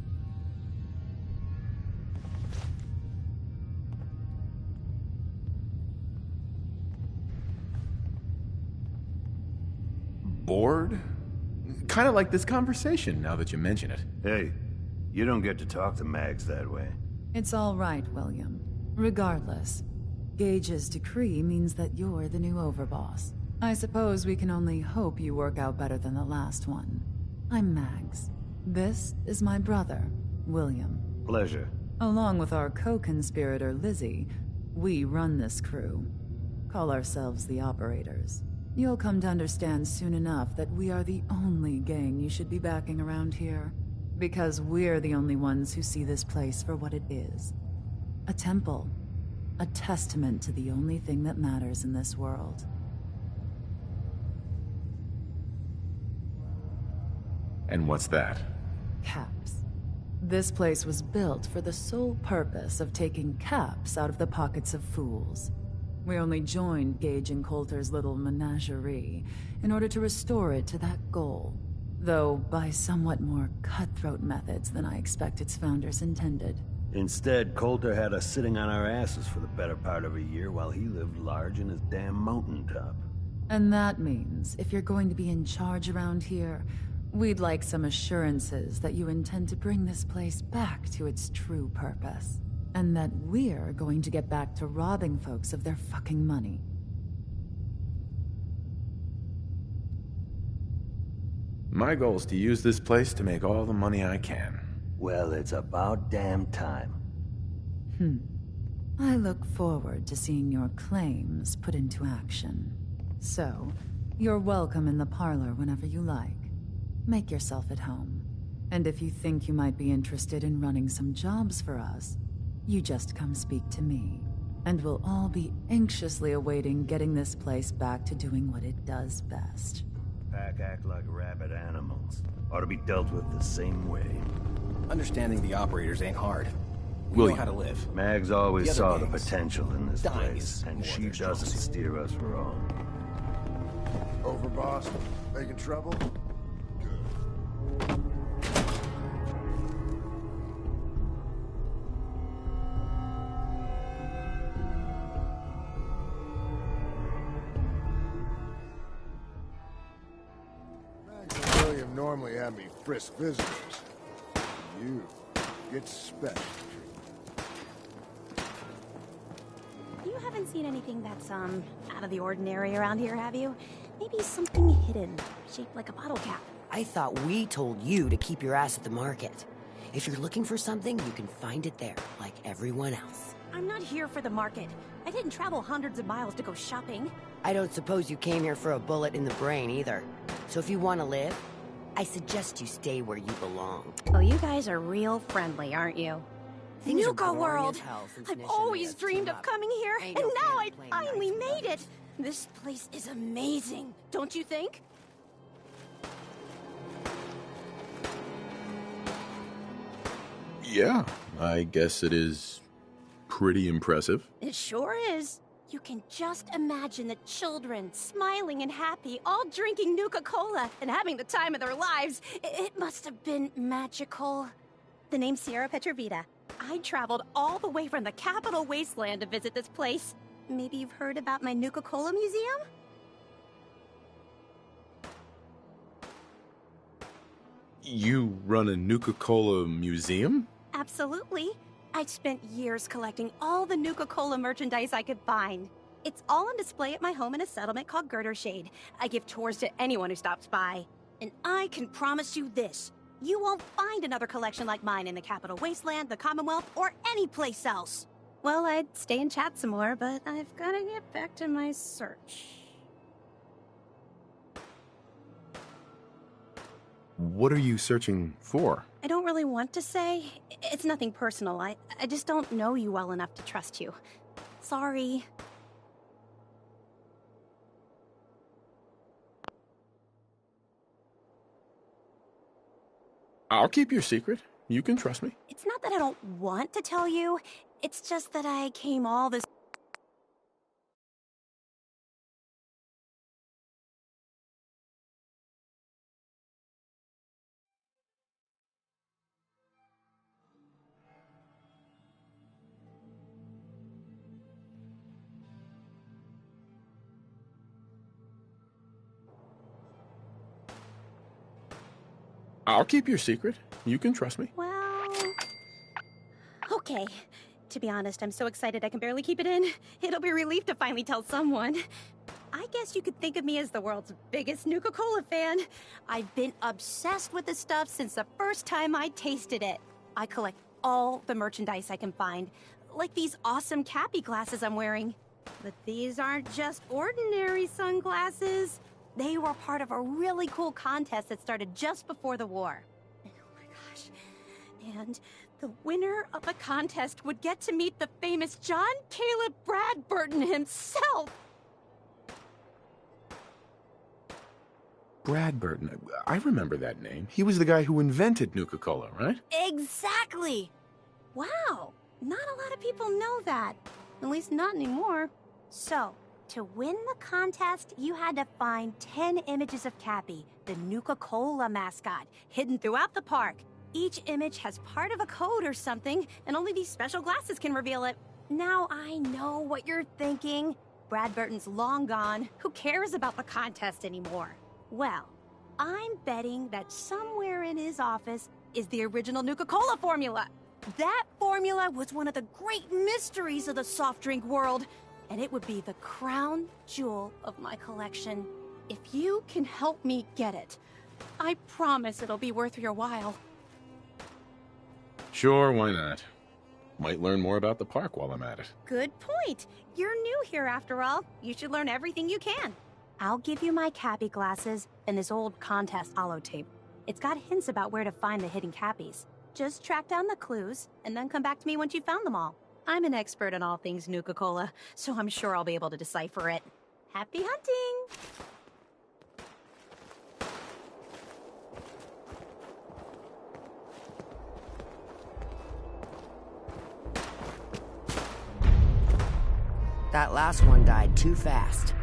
Bored? Kind of like this conversation, now that you mention it. Hey, you don't get to talk to Mags that way. It's all right, William. Regardless, Gage's decree means that you're the new overboss. I suppose we can only hope you work out better than the last one. I'm Mags. This is my brother, William. Pleasure. Along with our co-conspirator, Lizzie, we run this crew. Call ourselves the Operators. You'll come to understand soon enough that we are the only gang you should be backing around here. Because we're the only ones who see this place for what it is. A temple. A testament to the only thing that matters in this world. And what's that? Caps. This place was built for the sole purpose of taking caps out of the pockets of fools. We only joined Gage and Coulter's little menagerie in order to restore it to that goal, though by somewhat more cutthroat methods than I expect its founders intended. Instead, Coulter had us sitting on our asses for the better part of a year while he lived large in his damn mountaintop. And that means, if you're going to be in charge around here, we'd like some assurances that you intend to bring this place back to its true purpose. And that we're going to get back to robbing folks of their fucking money. My goal is to use this place to make all the money I can. Well, it's about damn time. I look forward to seeing your claims put into action. So, you're welcome in the parlor whenever you like. Make yourself at home. And if you think you might be interested in running some jobs for us, you just come speak to me. And we'll all be anxiously awaiting getting this place back to doing what it does best. Pack act like rabid animals. Ought to be dealt with the same way. Understanding the Operators ain't hard. We William. know how to live. Mags always saw the gangs, potential in this dying place, is and more she their strong doesn't suit. steer us wrong. Overboss? Making trouble? Mags and William normally have me frisk visitors. You get special treatment. You haven't seen anything that's, out of the ordinary around here, have you? Maybe something hidden, shaped like a bottle cap. I thought we told you to keep your ass at the market. If you're looking for something, you can find it there, like everyone else. I'm not here for the market. I didn't travel hundreds of miles to go shopping. I don't suppose you came here for a bullet in the brain, either. So if you want to live, I suggest you stay where you belong. Oh, you guys are real friendly, aren't you? Things are boring Nuka-World! as hell since I've initially always us dreamed teamed of up. coming here, I and ain't no now fan I of playing finally nice with made it! others. This place is amazing, don't you think? Yeah, I guess it is pretty impressive. It sure is. You can just imagine the children, smiling and happy, all drinking Nuka-Cola and having the time of their lives. It must have been magical. The name's Sierra Petrovita. I traveled all the way from the capital wasteland to visit this place. Maybe you've heard about my Nuka-Cola museum? You run a Nuka-Cola museum? Absolutely. I spent years collecting all the Nuka-Cola merchandise I could find. It's all on display at my home in a settlement called Girdershade. I give tours to anyone who stops by. And I can promise you this. You won't find another collection like mine in the Capital Wasteland, the Commonwealth, or any place else. Well, I'd stay and chat some more, but I've got to get back to my search. What are you searching for? I don't really want to say. It's nothing personal. I just don't know you well enough to trust you. Sorry. I'll keep your secret. You can trust me. It's not that I don't want to tell you. It's just that I came all this... I'll keep your secret. You can trust me. Well... Okay. To be honest, I'm so excited I can barely keep it in. It'll be a relief to finally tell someone. I guess you could think of me as the world's biggest Nuka-Cola fan. I've been obsessed with this stuff since the first time I tasted it. I collect all the merchandise I can find, like these awesome Cappy glasses I'm wearing. But these aren't just ordinary sunglasses. They were part of a really cool contest that started just before the war. And oh my gosh. And the winner of the contest would get to meet the famous John Caleb Bradburton himself. Bradburton. I remember that name. He was the guy who invented Nuka-Cola, right? Exactly! Wow, not a lot of people know that. At least not anymore. So, to win the contest, you had to find 10 images of Cappy, the Nuka-Cola mascot, hidden throughout the park. Each image has part of a code or something, and only these special glasses can reveal it. Now I know what you're thinking. Bradburton's long gone. Who cares about the contest anymore? Well, I'm betting that somewhere in his office is the original Nuka-Cola formula. That formula was one of the great mysteries of the soft drink world, and it would be the crown jewel of my collection. If you can help me get it, I promise it'll be worth your while. Sure, why not? Might learn more about the park while I'm at it. Good point. You're new here after all. You should learn everything you can. I'll give you my Cappy glasses and this old contest holotape. It's got hints about where to find the hidden Cappies. Just track down the clues, and then come back to me once you've found them all. I'm an expert in all things Nuka-Cola, so I'm sure I'll be able to decipher it. Happy hunting! That last one died too fast.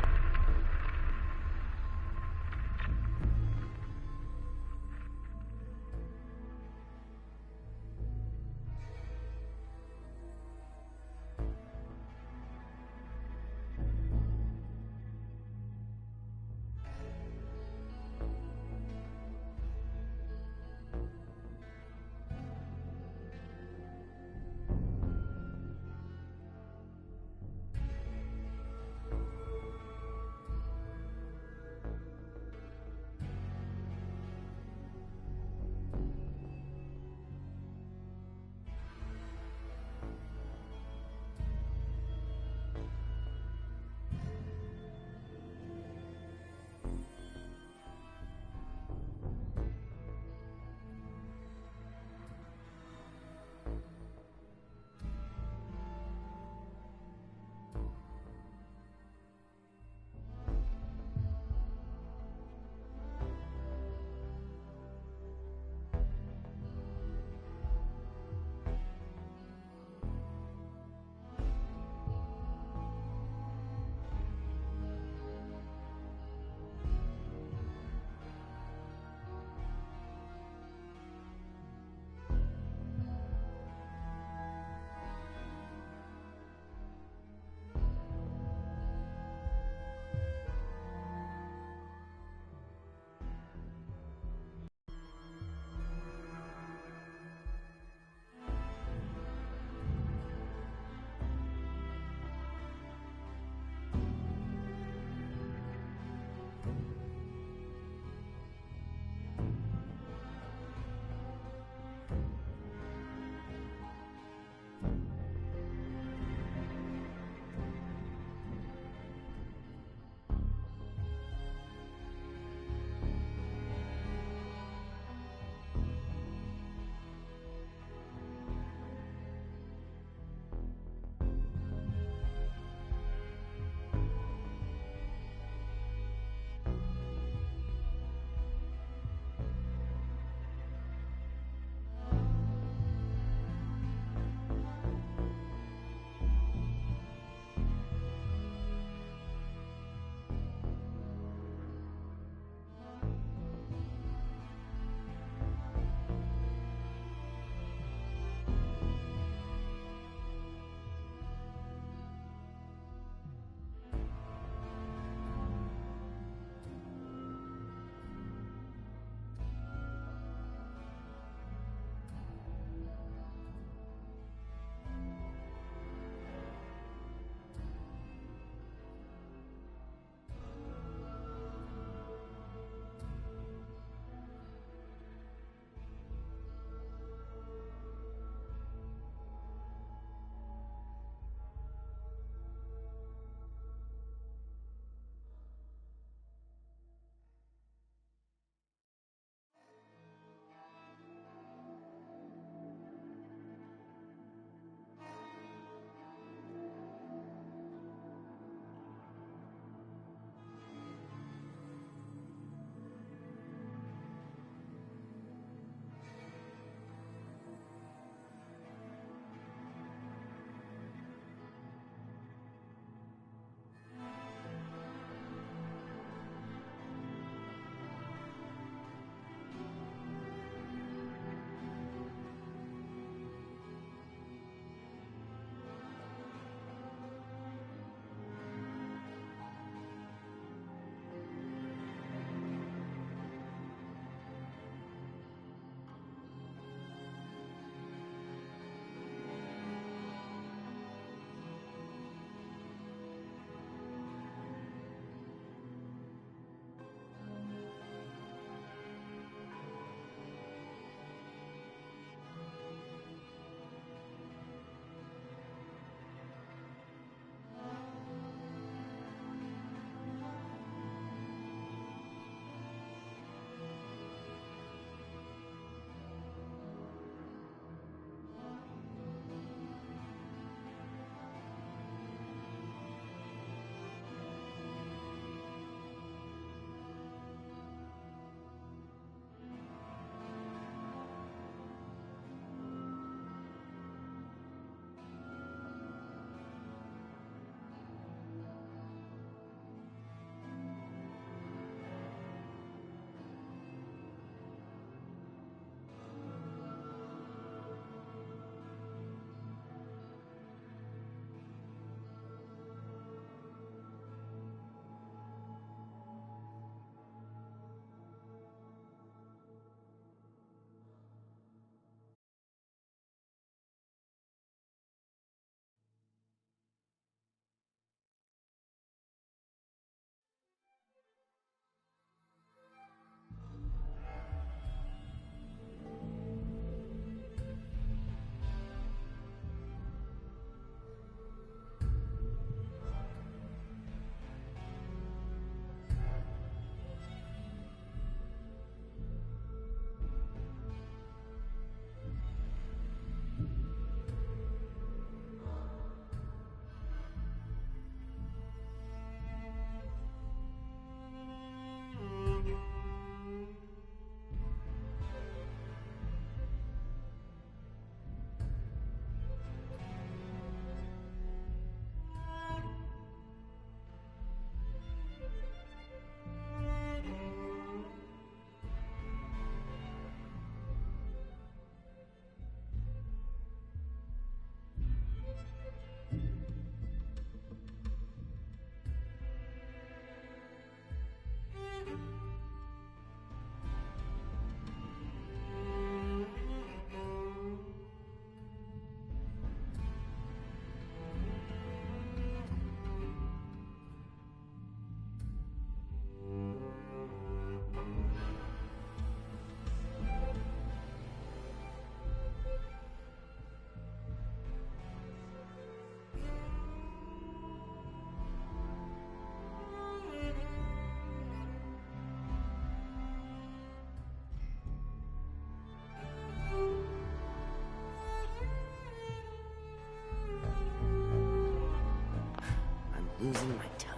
Losing my touch.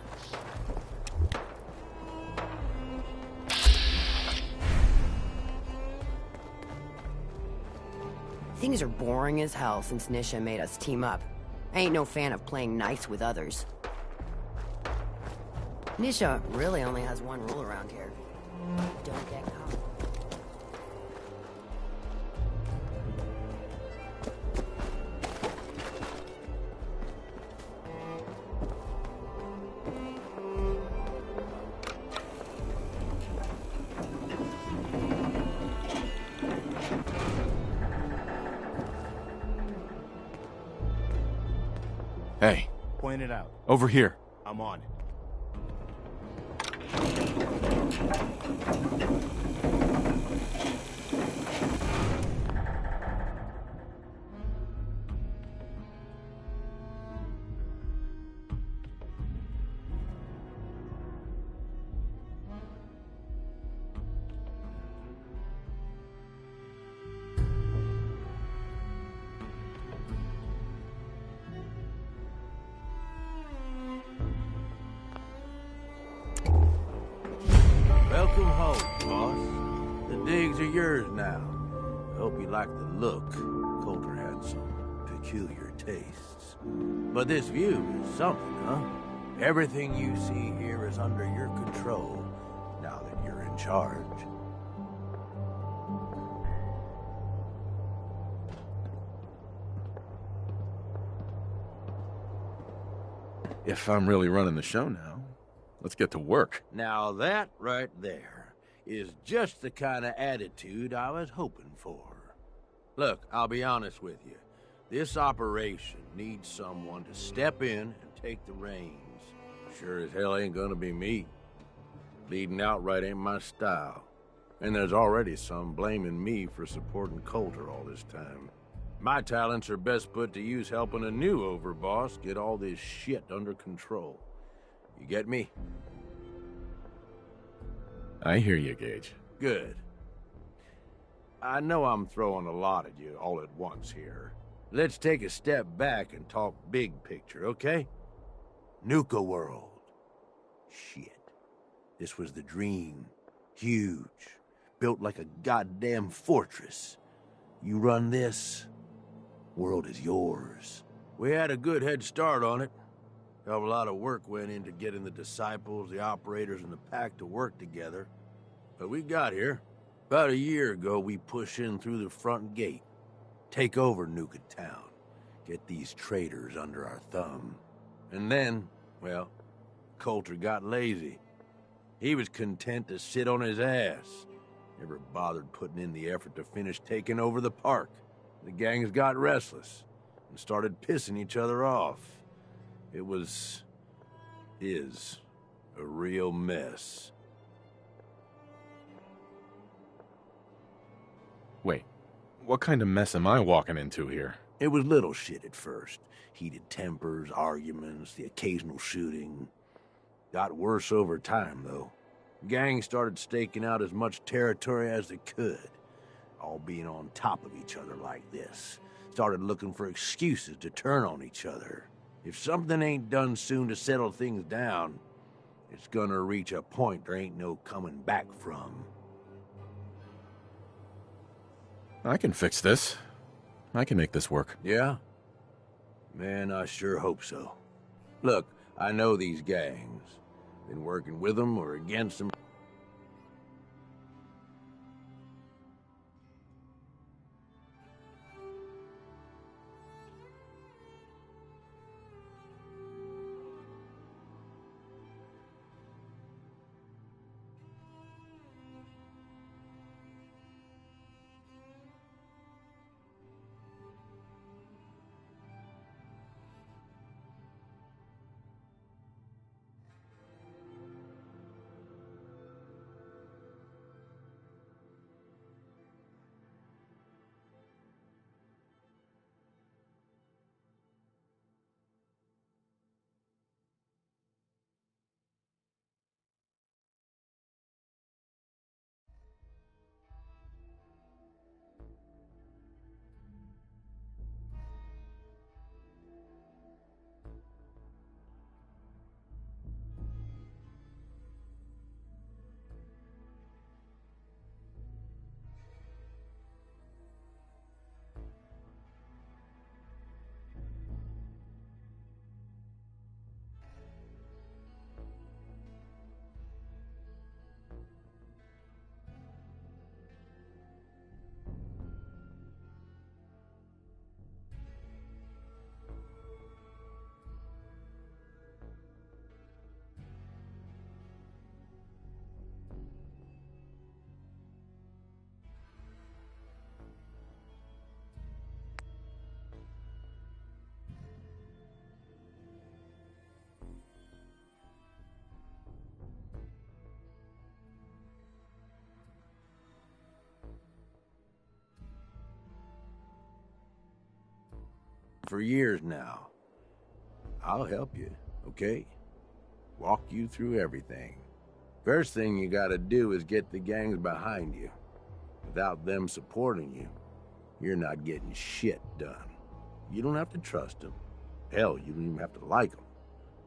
Things are boring as hell since Nisha made us team up. I ain't no fan of playing nice with others. Nisha really only has one rule around here. Don't get caught. Hey. Point it out. Over here. I'm on it. Welcome home, boss. The digs are yours now. I hope you like the look. Coulter had some peculiar tastes. But this view is something, huh? Everything you see here is under your control, now that you're in charge. If I'm really running the show now, let's get to work. Now that right there is just the kind of attitude I was hoping for. Look, I'll be honest with you. This operation needs someone to step in and take the reins. Sure as hell ain't gonna be me. Leading outright ain't my style. And there's already some blaming me for supporting Coulter all this time. My talents are best put to use helping a new overboss get all this shit under control. You get me? I hear you, Gage. Good. I know I'm throwing a lot at you all at once here. Let's take a step back and talk big picture, okay? Nuka-World. Shit. This was the dream. Huge. Built like a goddamn fortress. You run this, world is yours. We had a good head start on it. Hell of a lot of work went into getting the disciples, the operators, and the pack to work together. But we got here. About a year ago, we pushed in through the front gate. Take over Nuka Town. Get these traitors under our thumb. And then, well, Coulter got lazy. He was content to sit on his ass. Never bothered putting in the effort to finish taking over the park. The gangs got restless and started pissing each other off. It is a real mess. Wait, what kind of mess am I walking into here? It was little shit at first. Heated tempers, arguments, the occasional shooting. Got worse over time, though. Gangs started staking out as much territory as they could, all being on top of each other like this. Started looking for excuses to turn on each other. If something ain't done soon to settle things down, it's gonna reach a point there ain't no coming back from. I can fix this. I can make this work. Yeah? Man, I sure hope so. Look, I know these gangs. Been working with them or against them. for years now. I'll help you, okay? Walk you through everything. First thing you gotta do is get the gangs behind you. Without them supporting you, you're not getting shit done. You don't have to trust them. Hell, you don't even have to like them.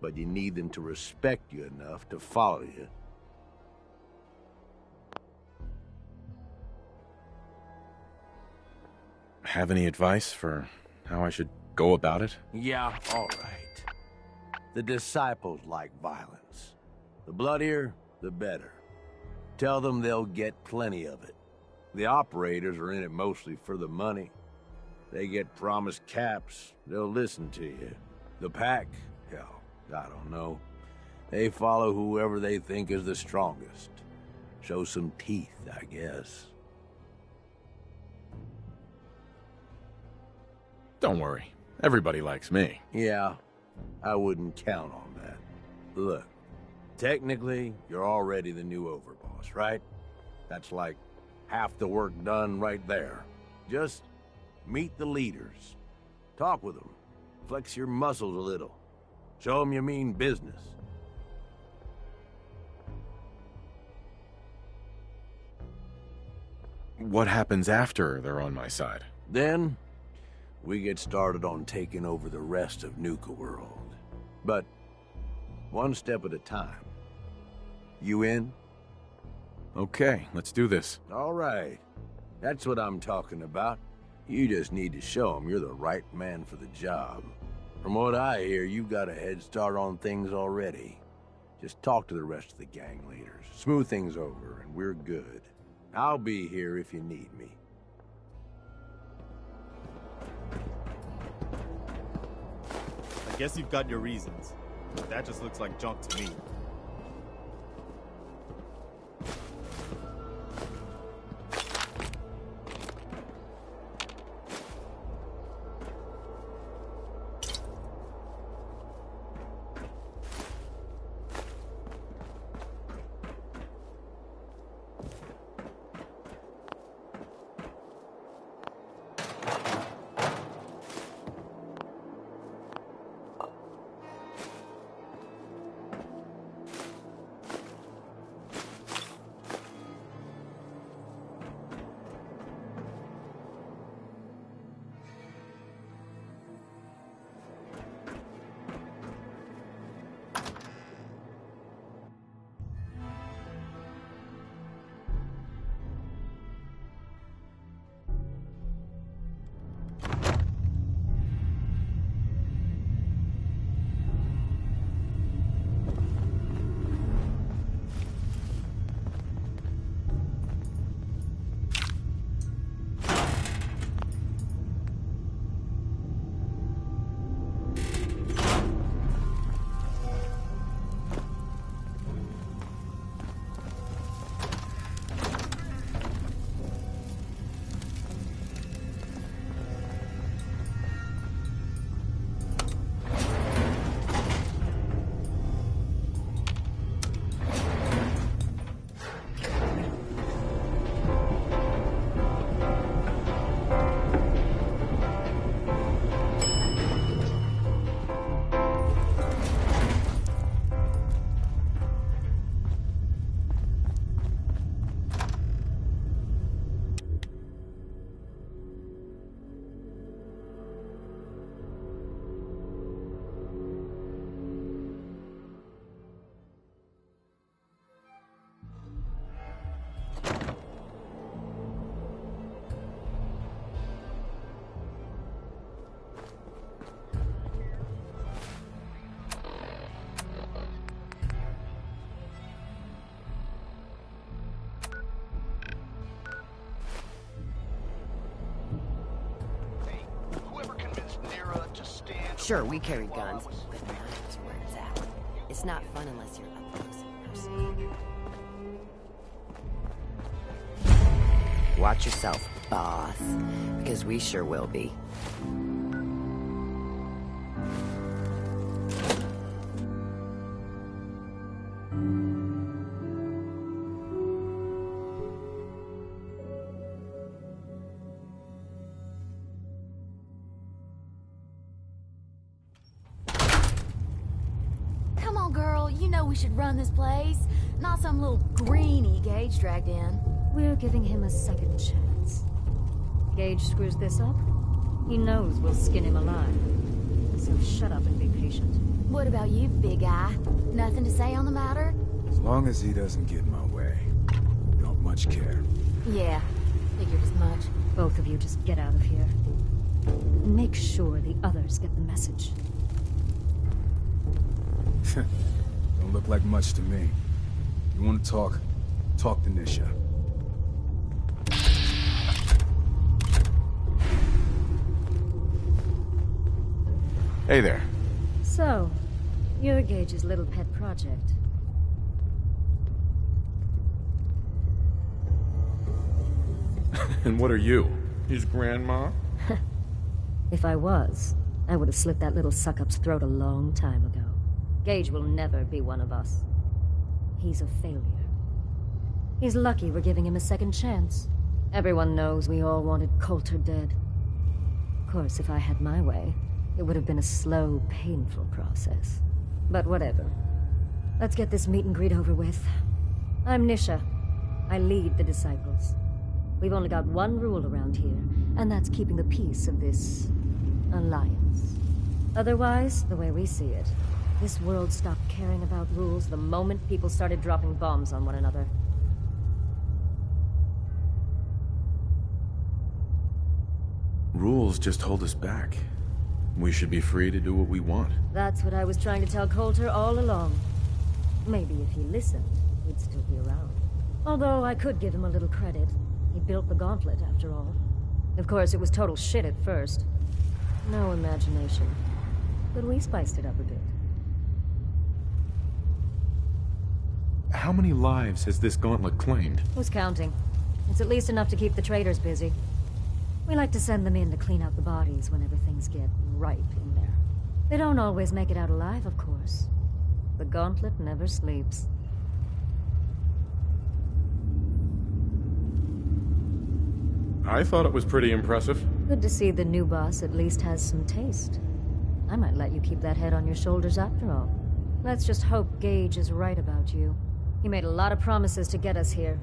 But you need them to respect you enough to follow you. Have any advice for how I should go about it? Yeah, all right. The disciples like violence. The bloodier, the better. Tell them they'll get plenty of it. The operators are in it mostly for the money. They get promised caps, they'll listen to you. The pack, hell, I don't know. They follow whoever they think is the strongest. Show some teeth, I guess. Don't worry. Everybody likes me. Yeah, I wouldn't count on that. Look, technically, you're already the new overboss, right? That's like half the work done right there. Just meet the leaders. Talk with them. Flex your muscles a little. Show them you mean business. What happens after they're on my side? Then, we get started on taking over the rest of Nuka-World. But one step at a time. You in? Okay, let's do this. All right. That's what I'm talking about. You just need to show them you're the right man for the job. From what I hear, you've got a head start on things already. Just talk to the rest of the gang leaders. Smooth things over, and we're good. I'll be here if you need me. I guess you've got your reasons, but that just looks like junk to me. Sure, we carry guns, but not where it's at. It's not fun unless you're up close and personal. Watch yourself, boss, because we sure will be. on, girl. You know we should run this place. Not some little greenie Gage dragged in. We're giving him a second chance. Gage screws this up, he knows we'll skin him alive. So shut up and be patient. What about you, big guy? Nothing to say on the matter? As long as he doesn't get in my way. Don't much care. Yeah, figured as much. Both of you just get out of here. And make sure the others get the message. Don't look like much to me. You want to talk? Talk to Nisha. Hey there. So, you're Gage's little pet project. And what are you? His grandma? If I was, I would have slit that little suck-up's throat a long time ago. Gage will never be one of us. He's a failure. He's lucky we're giving him a second chance. Everyone knows we all wanted Coulter dead. Of course, if I had my way, it would have been a slow, painful process. But whatever. Let's get this meet and greet over with. I'm Nisha. I lead the Disciples. We've only got one rule around here, and that's keeping the peace of this alliance. Otherwise, the way we see it, this world stopped caring about rules the moment people started dropping bombs on one another. Rules just hold us back. We should be free to do what we want. That's what I was trying to tell Coulter all along. Maybe if he listened, he'd still be around. Although I could give him a little credit. He built the gauntlet, after all. Of course, it was total shit at first. No imagination. But we spiced it up a bit. How many lives has this gauntlet claimed? Who's counting? It's at least enough to keep the traders busy. We like to send them in to clean out the bodies whenever things get ripe in there. They don't always make it out alive, of course. The gauntlet never sleeps. I thought it was pretty impressive. Good to see the new boss at least has some taste. I might let you keep that head on your shoulders after all. Let's just hope Gage is right about you. He made a lot of promises to get us here,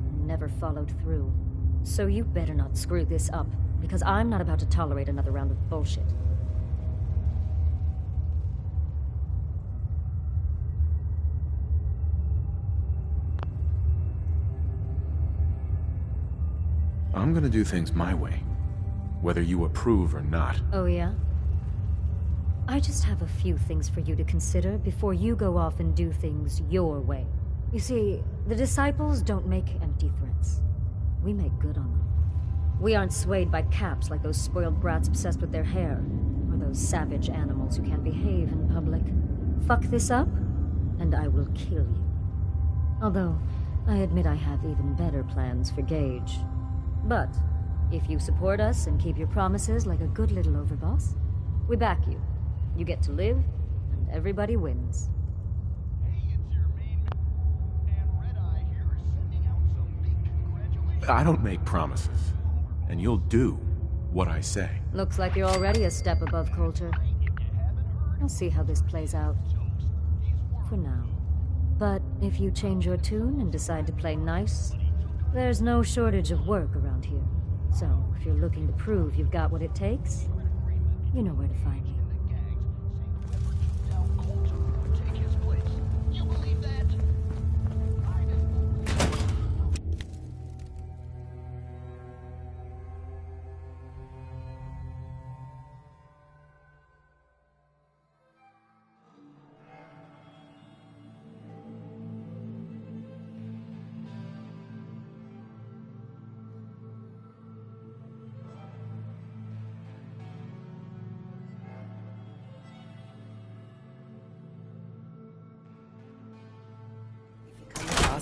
and never followed through. So you better not screw this up, because I'm not about to tolerate another round of bullshit. I'm gonna do things my way, whether you approve or not. Oh yeah? I just have a few things for you to consider before you go off and do things your way. You see, the Disciples don't make empty threats. We make good on them. We aren't swayed by caps like those spoiled brats obsessed with their hair, or those savage animals who can't behave in public. Fuck this up, and I will kill you. Although, I admit I have even better plans for Gage. But, if you support us and keep your promises like a good little overboss, we back you. You get to live, and everybody wins. I don't make promises, and you'll do what I say. Looks like you're already a step above Coulter. I'll see how this plays out. For now. But if you change your tune and decide to play nice, there's no shortage of work around here. So, if you're looking to prove you've got what it takes, you know where to find me.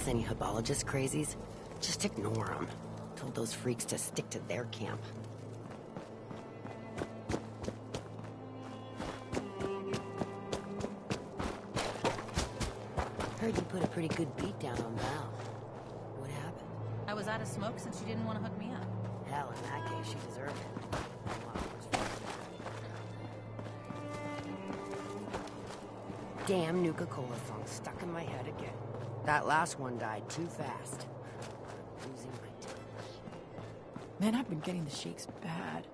Any Hebologist crazies? Just ignore them. Told those freaks to stick to their camp. Heard you put a pretty good beat down on Val. What happened? I was out of smoke since she didn't want to hook me up. Hell, in that case, she deserved it. damn Nuka-Cola song stuck in my head again. That last one died too fast. Losing my touch. Man, I've been getting the shakes bad.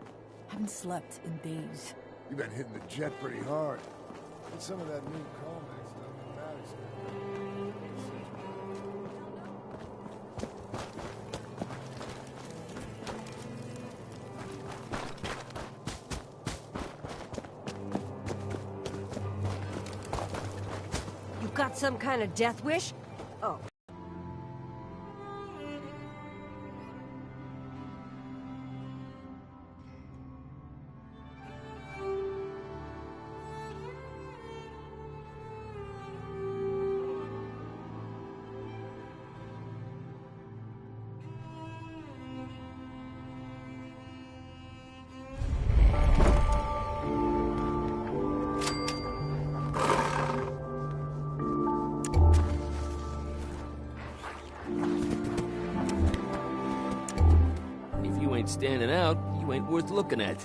Haven't slept in days. You've been hitting the jet pretty hard. Get some of that new Comex and You got some kind of death wish? Oh. If you ain't standing out, you ain't worth looking at.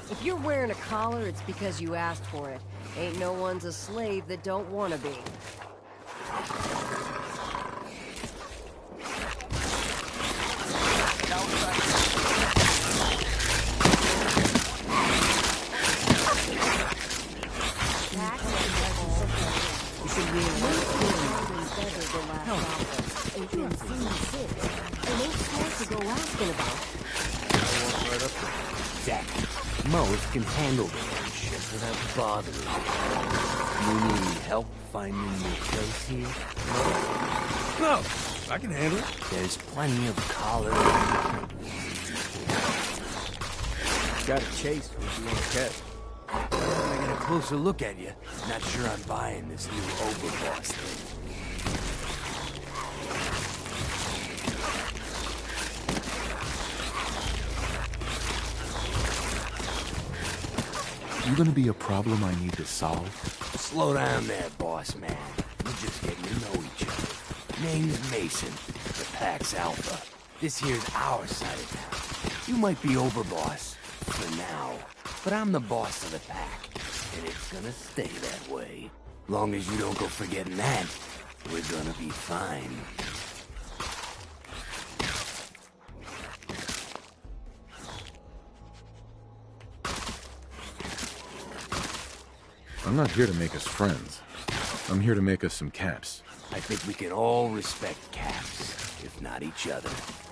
If you're wearing a collar, it's because you asked for it. Ain't no one's a slave that don't want to be. Most can handle their shit without bothering. You need help finding your place here? No, I can handle it. There's plenty of collars. Got a chase if you want to catch. When I get a closer look at you, not sure I'm buying this new overboss thing. You gonna be a problem I need to solve? Slow down there, boss man. We're just getting to know each other. Name's Mason, the Pack's Alpha. This here's our side of town. You might be overboss, for now, but I'm the boss of the Pack, and it's gonna stay that way. Long as you don't go forgetting that, we're gonna be fine. I'm not here to make us friends. I'm here to make us some caps. I think we can all respect Caps, if not each other.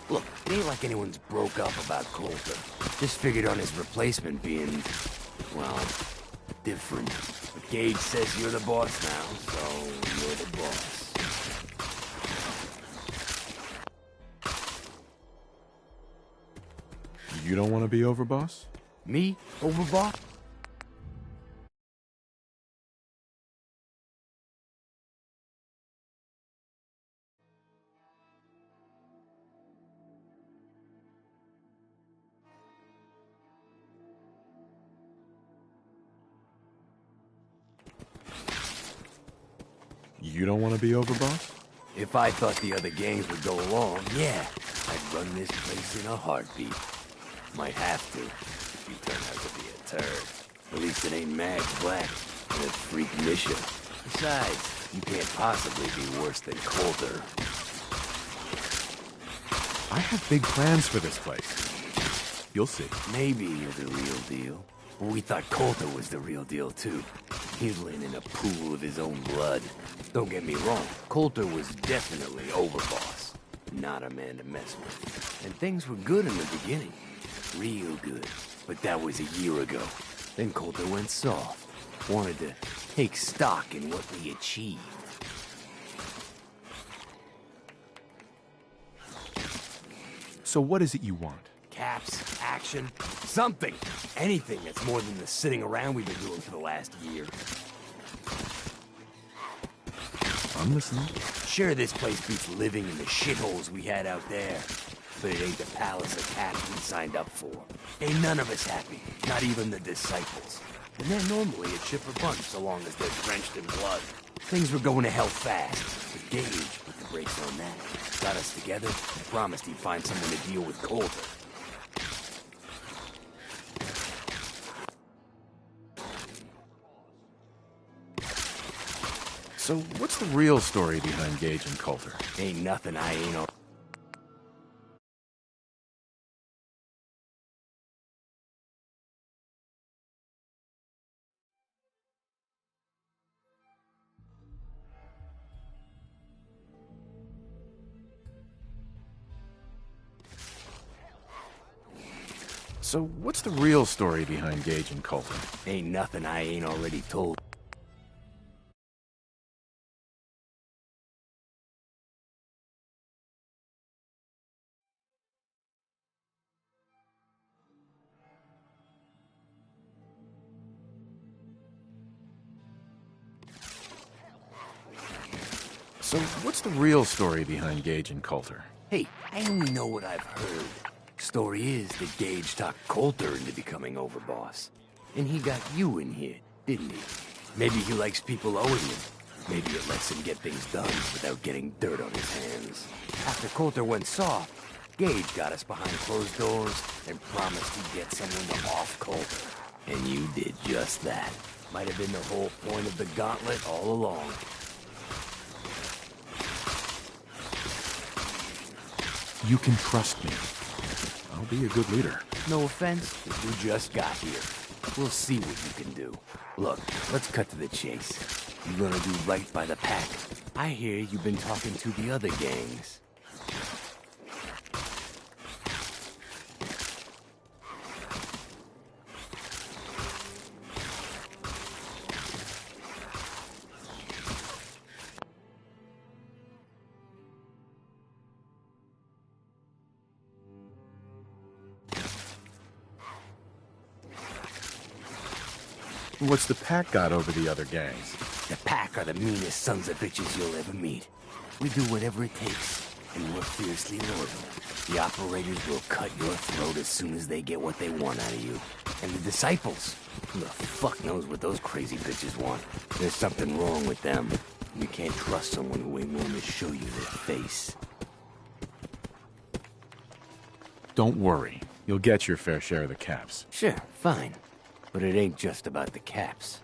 Look, it ain't like anyone's broke up about Coulter. Just figured on his replacement being, well, different. But Gage says you're the boss now, so you're the boss. You don't want to be overboss? Me? Overboss? You don't want to be overboss? If I thought the other gangs would go along, yeah, I'd run this place in a heartbeat. Might have to, if you turn out to be a turd. At least it ain't Mag Black and that freak Misha. Besides, you can't possibly be worse than Coulter. I have big plans for this place. You'll see. Maybe you're the real deal. But we thought Coulter was the real deal, too. He's laying in a pool of his own blood. Don't get me wrong, Coulter was definitely overboss. Not a man to mess with. And things were good in the beginning. Real good. But that was a year ago. Then Coulter went soft. Wanted to take stock in what we achieved. So what is it you want? Caps, action, something. Anything that's more than the sitting around we've been doing for the last year. I'm listening. Sure, this place beats living in the shitholes we had out there. But it ain't the palace of caps we signed up for. Ain't none of us happy, not even the disciples. And they're normally a chipper bunch so long as they're drenched in blood. Things were going to hell fast, but Gage put the brakes on that. Got us together and promised he'd find someone to deal with Coulter. So, what's the real story behind Gage and Coulter? Ain't nothing I ain't on. So, what's the real story behind Gage and Coulter? Ain't nothing I ain't already told. So, what's the real story behind Gage and Coulter? Hey, I only know what I've heard. Story is that Gage talked Coulter into becoming overboss. And he got you in here, didn't he? Maybe he likes people owing him. Maybe it lets him get things done without getting dirt on his hands. After Coulter went soft, Gage got us behind closed doors and promised he'd get someone to off Coulter. And you did just that. Might have been the whole point of the gauntlet all along. You can trust me. I'll be a good leader. No offense, but you just got here. We'll see what you can do. Look, let's cut to the chase. You gonna do right by the pack? I hear you've been talking to the other gangs. What's the pack got over the other gangs? The pack are the meanest sons of bitches you'll ever meet. We do whatever it takes, and we're fiercely loyal. The operators will cut your throat as soon as they get what they want out of you. And the disciples, who the fuck knows what those crazy bitches want? There's something wrong with them. You can't trust someone who ain't willing to show you their face. Don't worry. You'll get your fair share of the caps. Sure, fine. But it ain't just about the caps.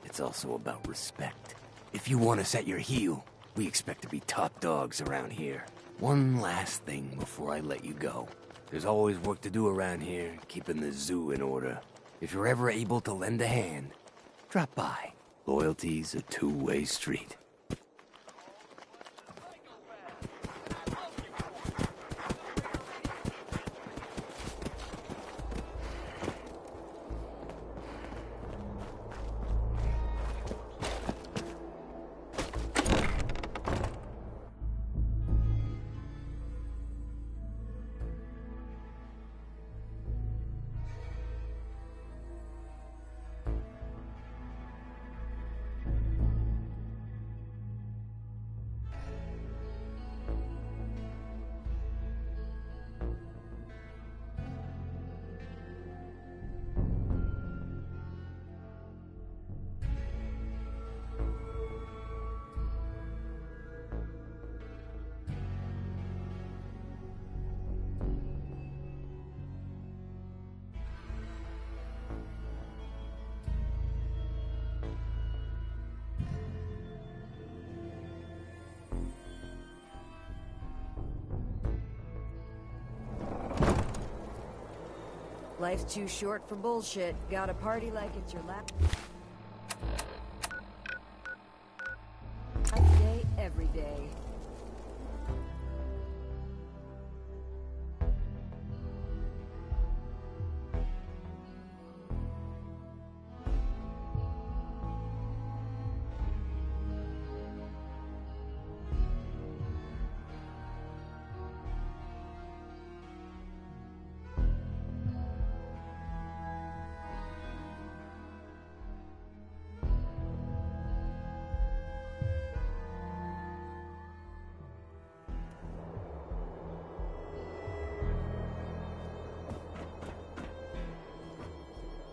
It's also about respect. If you want us at your heel, we expect to be top dogs around here. One last thing before I let you go. There's always work to do around here, keeping the zoo in order. If you're ever able to lend a hand, drop by. Loyalty's a two-way street. Life's too short for bullshit. Gotta party like it's your last day, every day.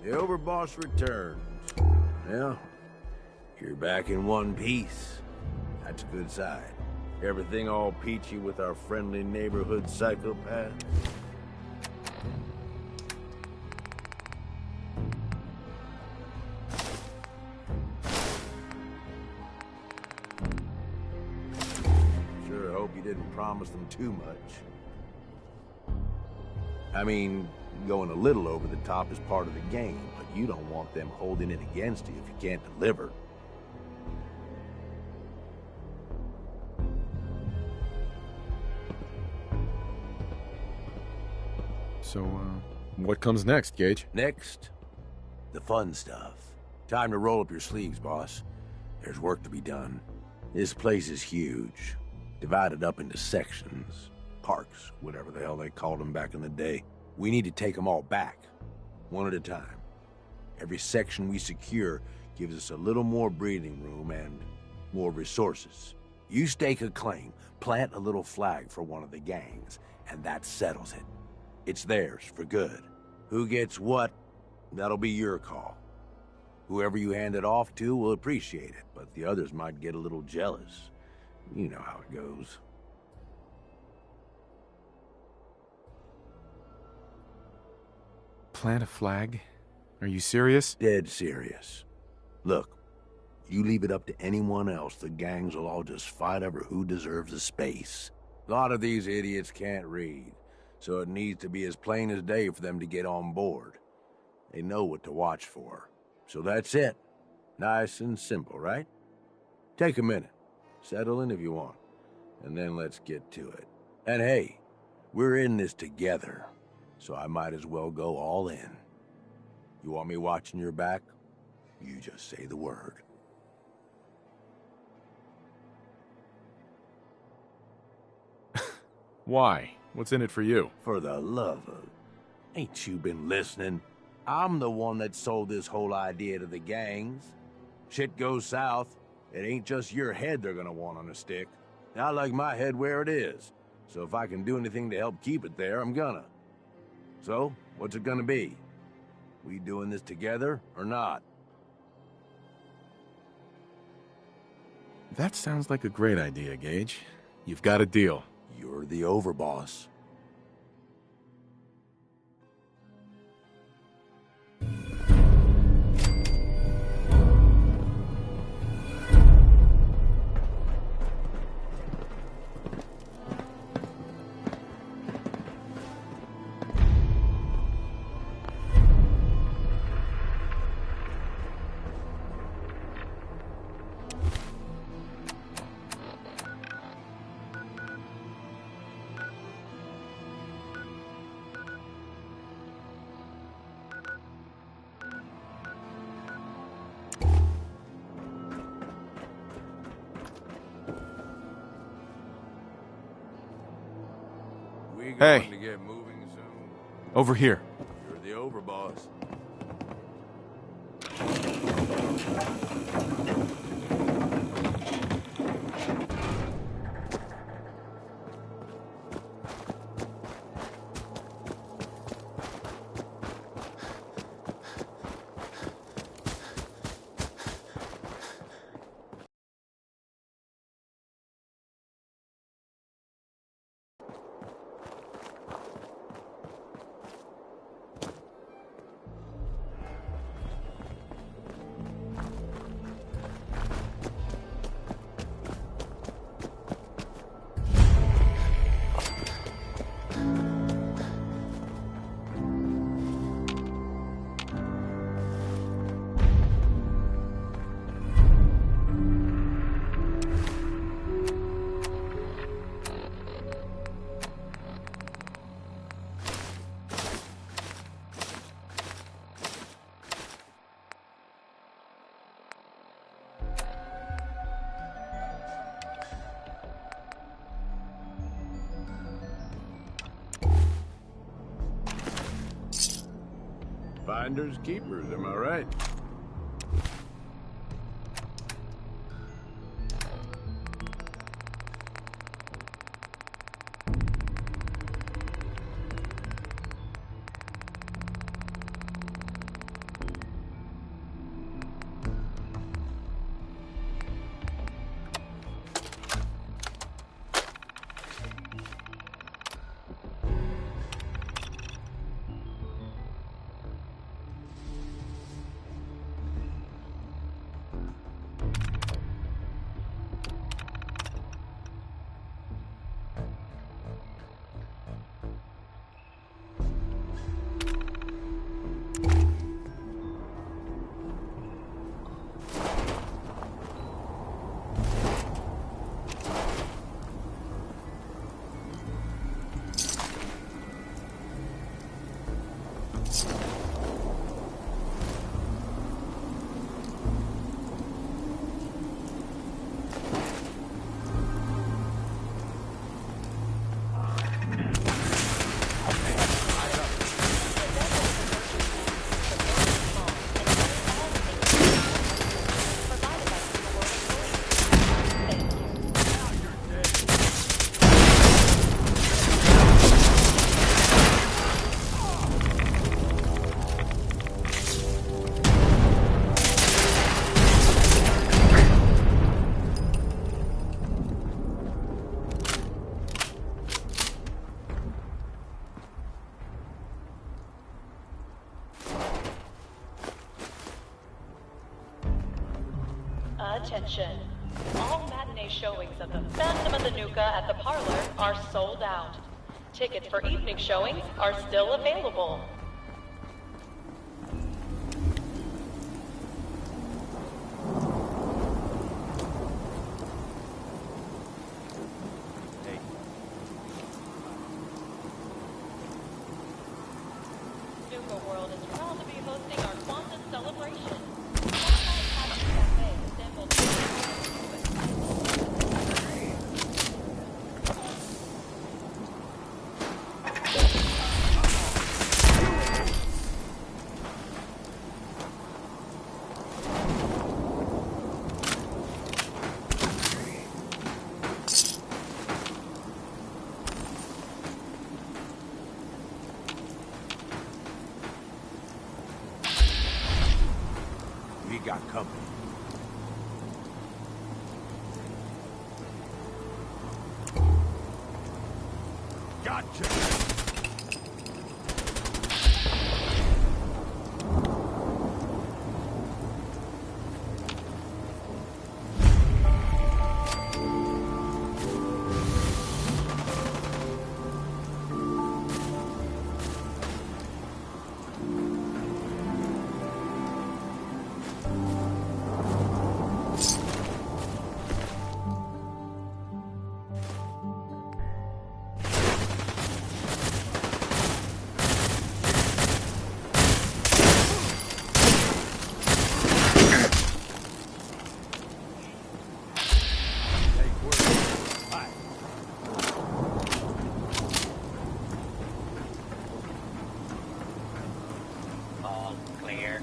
The overboss returns. Well, you're back in one piece. That's a good sign. Everything all peachy with our friendly neighborhood psychopath? didn't promise them too much. I mean, going a little over the top is part of the game, but you don't want them holding it against you if you can't deliver. So, what comes next, Gage? Next, the fun stuff. Time to roll up your sleeves, boss. There's work to be done. This place is huge, divided up into sections, parks, whatever the hell they called them back in the day. We need to take them all back, one at a time. Every section we secure gives us a little more breathing room and more resources. You stake a claim, plant a little flag for one of the gangs, and that settles it. It's theirs for good. Who gets what, that'll be your call. Whoever you hand it off to will appreciate it, but the others might get a little jealous. You know how it goes. Plant a flag? Are you serious? Dead serious. Look, you leave it up to anyone else, the gangs will all just fight over who deserves a space. A lot of these idiots can't read, so it needs to be as plain as day for them to get on board. They know what to watch for. So that's it. Nice and simple, right? Take a minute. Settle in if you want. And then let's get to it. And hey, we're in this together, so I might as well go all in. You want me watching your back? You just say the word. Why? What's in it for you? For the love of... Ain't you been listening? I'm the one that sold this whole idea to the gangs. Shit goes south, it ain't just your head they're gonna want on a stick. I like my head where it is, so if I can do anything to help keep it there, I'm gonna. So, what's it gonna be? We doing this together or not? That sounds like a great idea, Gage. You've got a deal. You're the overboss. Hey. To get moving soon. Over here. You're the overboss. Finders keepers, am I right? Attention. All matinee showings of The Phantom of the Nuka at the Parlor are sold out. Tickets for evening showings are still available. Nuka-World is proud to be hosting our Kwanzaa celebration. Cafe assembled We got company. Gotcha! All clear.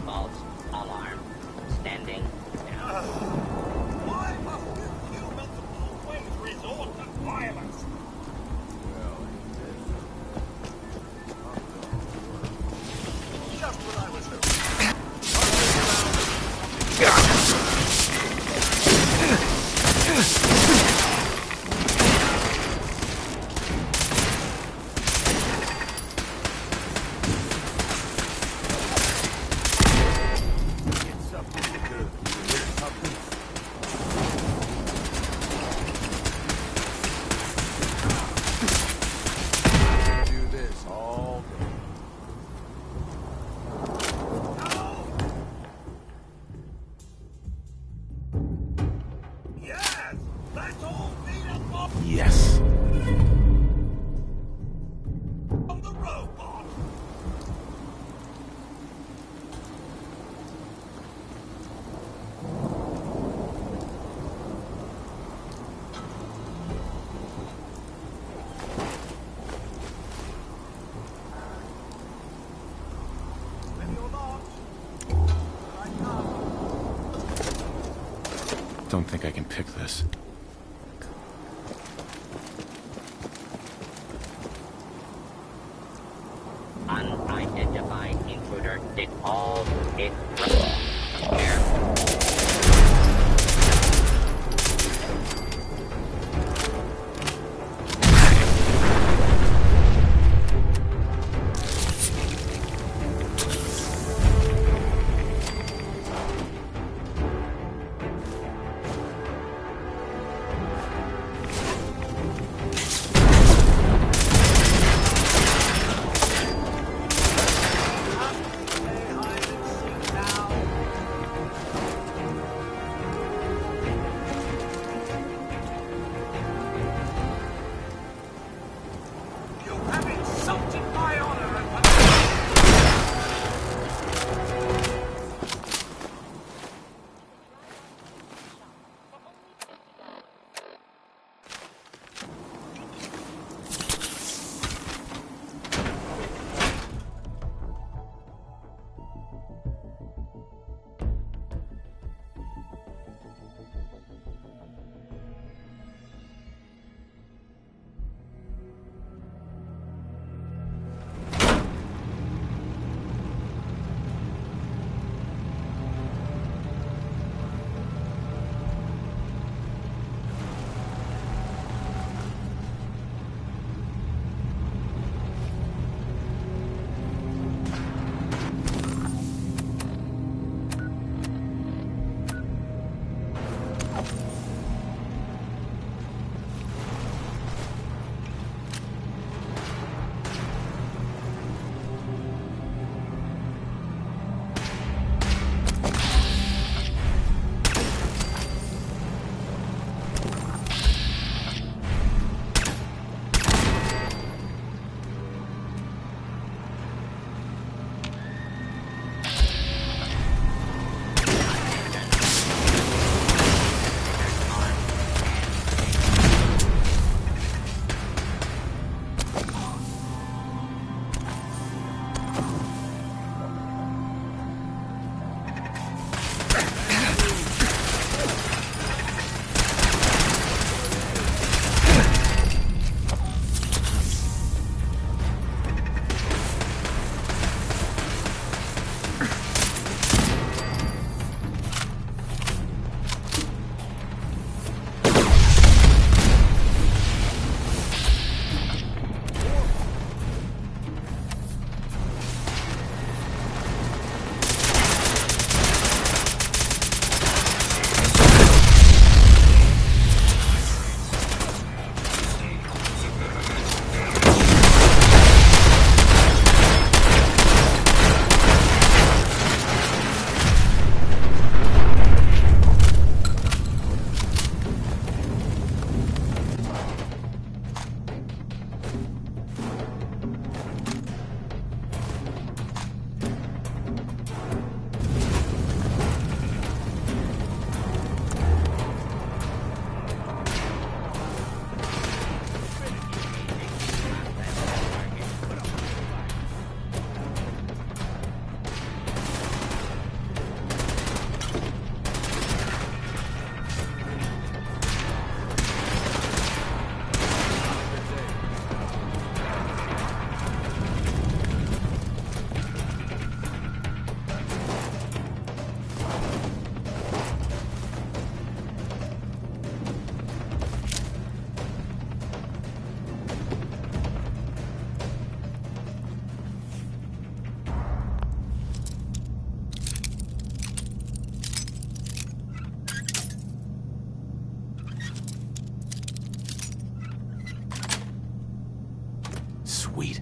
False alarm. Standing down. Why must this humans always resort to violence? Just what I was Do this all day. Yes! Let's all beat up on Yes. the robot! Don't think I can pick this. Unidentified intruder did all it there. Now Sweet.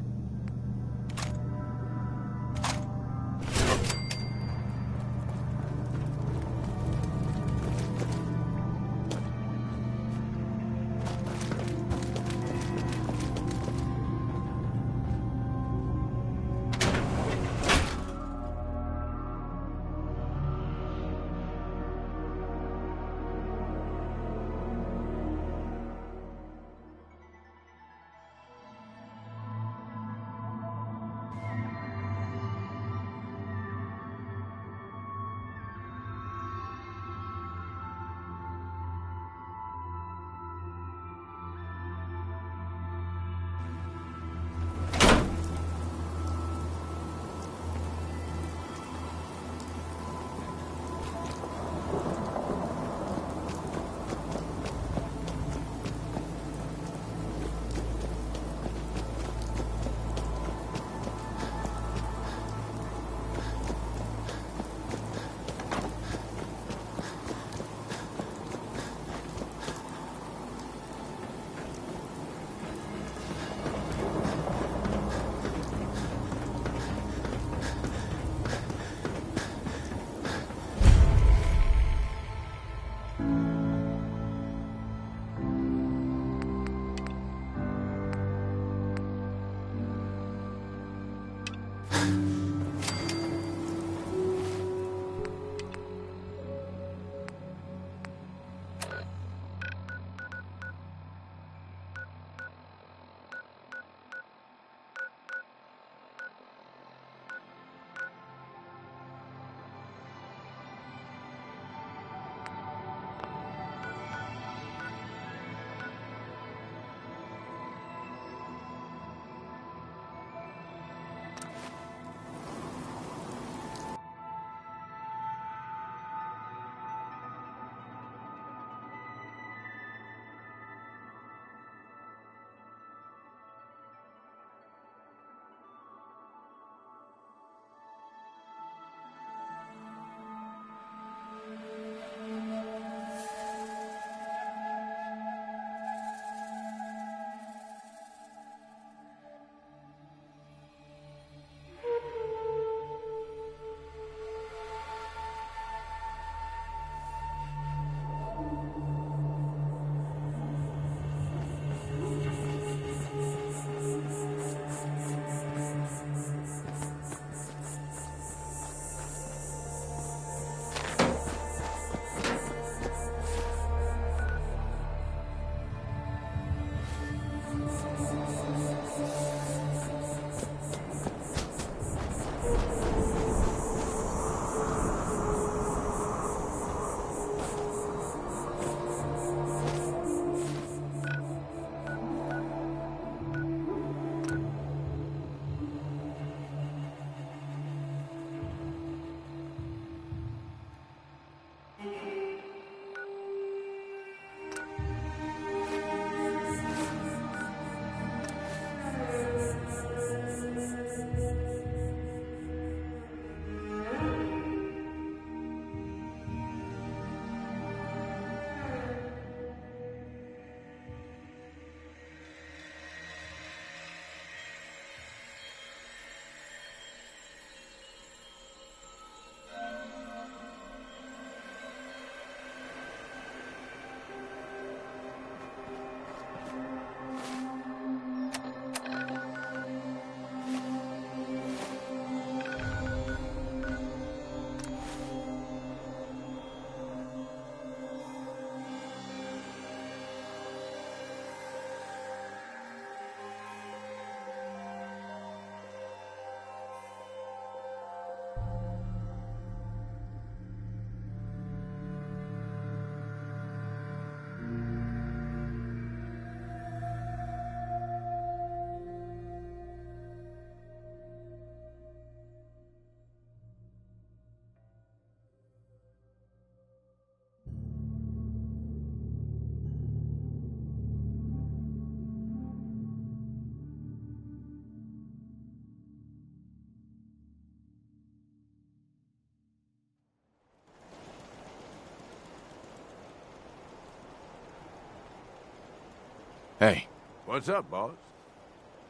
Hey. What's up, boss?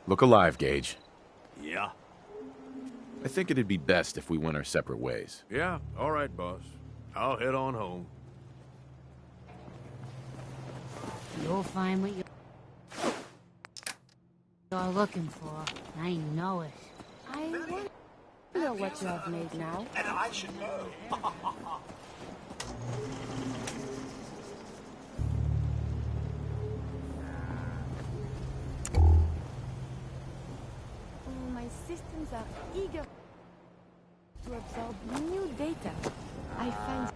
Look alive, Gage. Yeah. I think it'd be best if we went our separate ways. Yeah, all right, boss. I'll head on home. You'll find what you're looking for. I know it. I wonder what you have made now. And I should know. My systems are eager to absorb new data. I find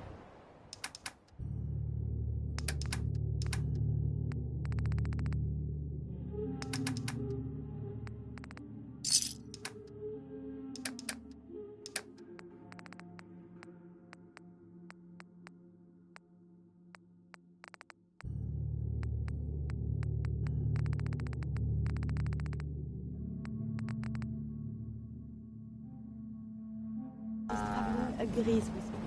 this traveler agrees with me.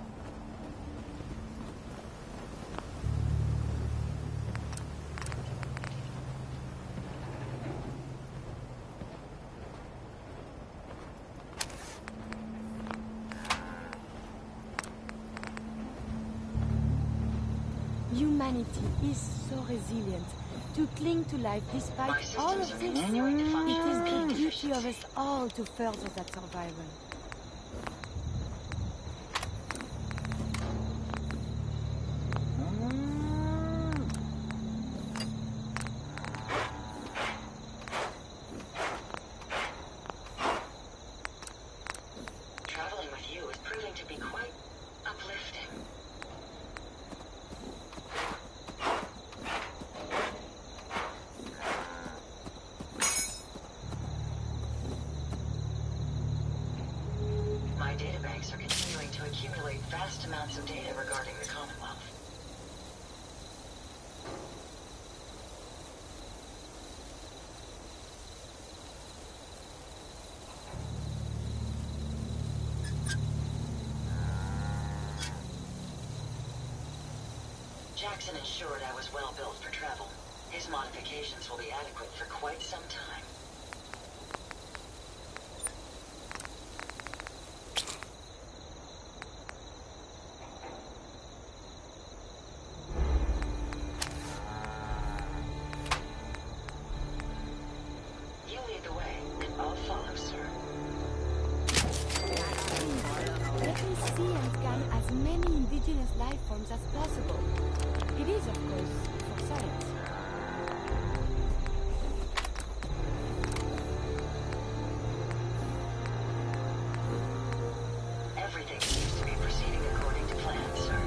Humanity is so resilient to cling to life despite all of this. It is the duty of us all to further that survival. Traveling with you is proving to be quite uplifting. My databanks are continuing to accumulate vast amounts of data regarding the Commonwealth. Jackson ensured I was well built for travel. His modifications will be adequate for quite some time. You lead the way, and I'll follow, sir. Let me see and scan as many indigenous life forms as possible. It is, of course, for science. Everything seems to be proceeding according to plan, sir.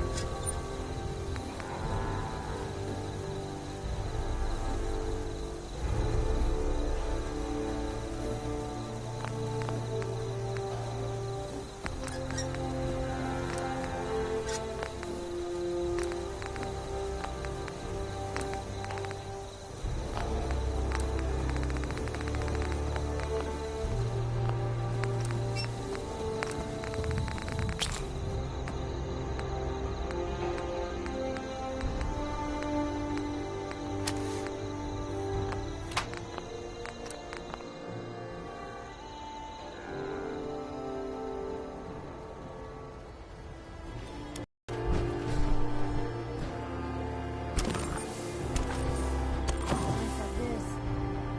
Nice at this.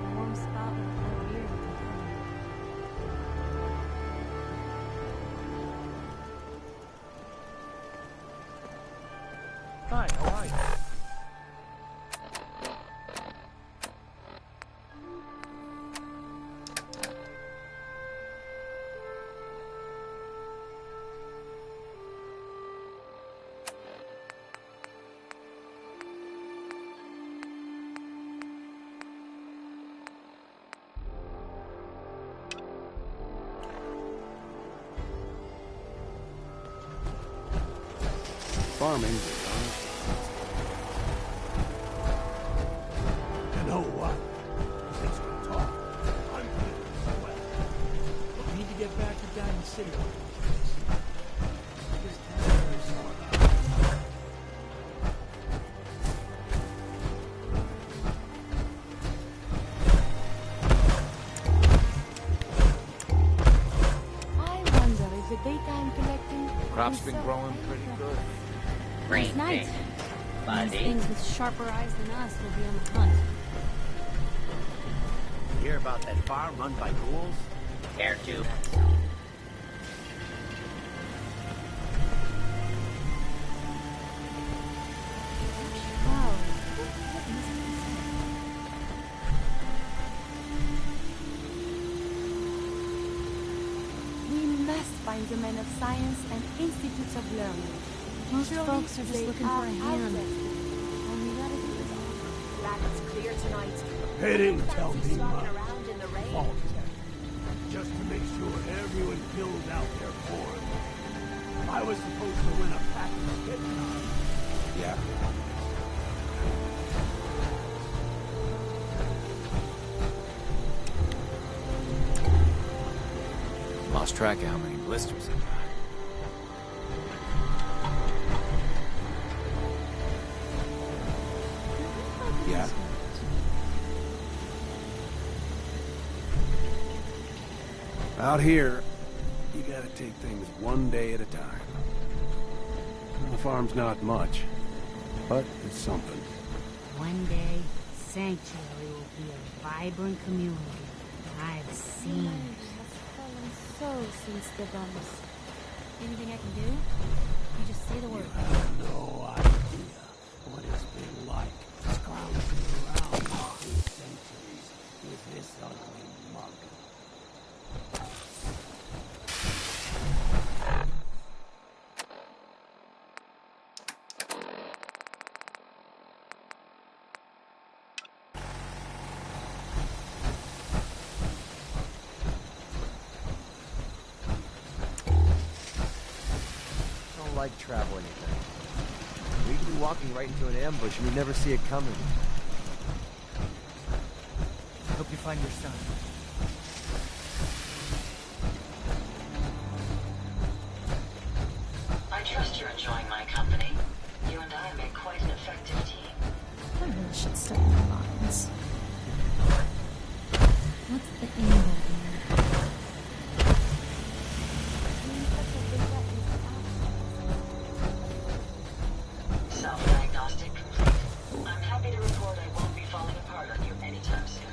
A warm spot with cold beer and companion. Hi, how are you? Farming. You know what? Since we talked, I'm feeling swell. We need to get back to Diamond City. crop's been growing pretty good. Last night. These things with sharper eyes than us will be on the hunt. Hear about that farm run by ghouls? Care to? Wow. We must find the men of science and institutes of learning. Most Surely folks are just they looking for a are hand. out there. All we gotta do is Glad it's clear tonight. They didn't tell me Slogging much. around in the rain. Fault. Just to make sure everyone fills out their form. I was supposed to win a pack of hit knives. Yeah. Lost track of how many blisters I got. Yeah. Out here, you gotta take things one day at a time. The farm's not much, but it's something. One day, Sanctuary will be a vibrant community. I've seen Life it. has fallen so since the bombs. Anything I can do? You just say the word. No idea what it's been like scrounging around these centuries with this ugly mug. Don't like travel anything. We could be walking right into an ambush and we never see it coming. Hope you find your son. I trust you're enjoying my company. You and I make quite an effective team. I really should study my lines. What's the angle here? Self-diagnostic complete. I'm happy to report I won't be falling apart on you anytime soon.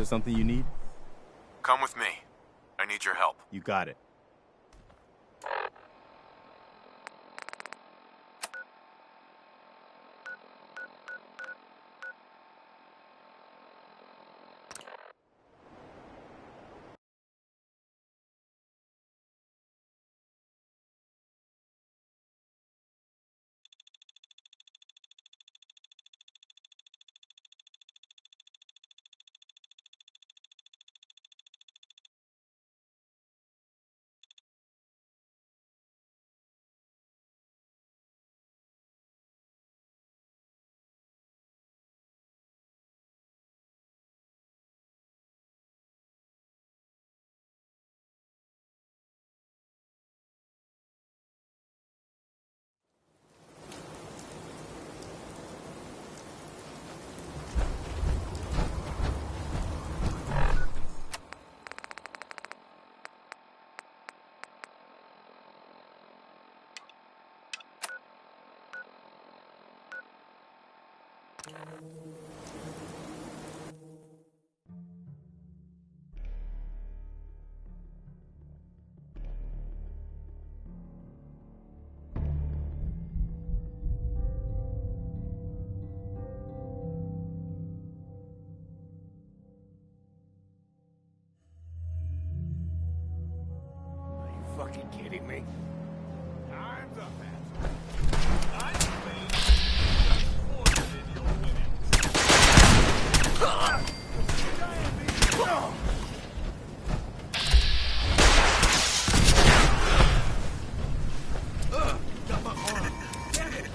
something you need? Come with me. I need your help. You got it. Are you fucking kidding me? Time's up, got my arm. Damn it!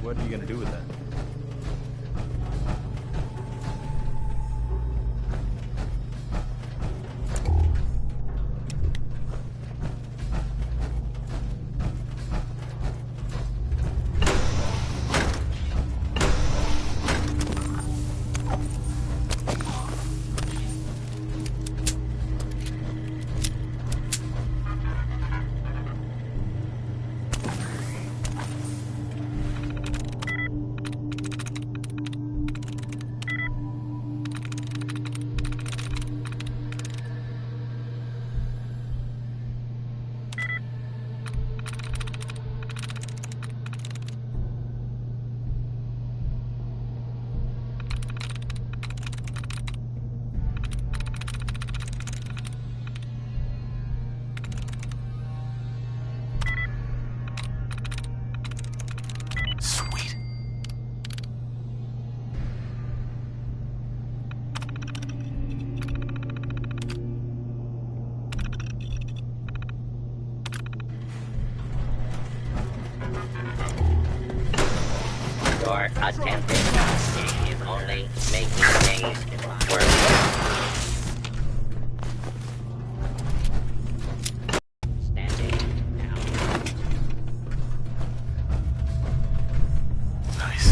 What are you gonna do with that? Your attempted honesty is only making things worse. Standing now. Nice.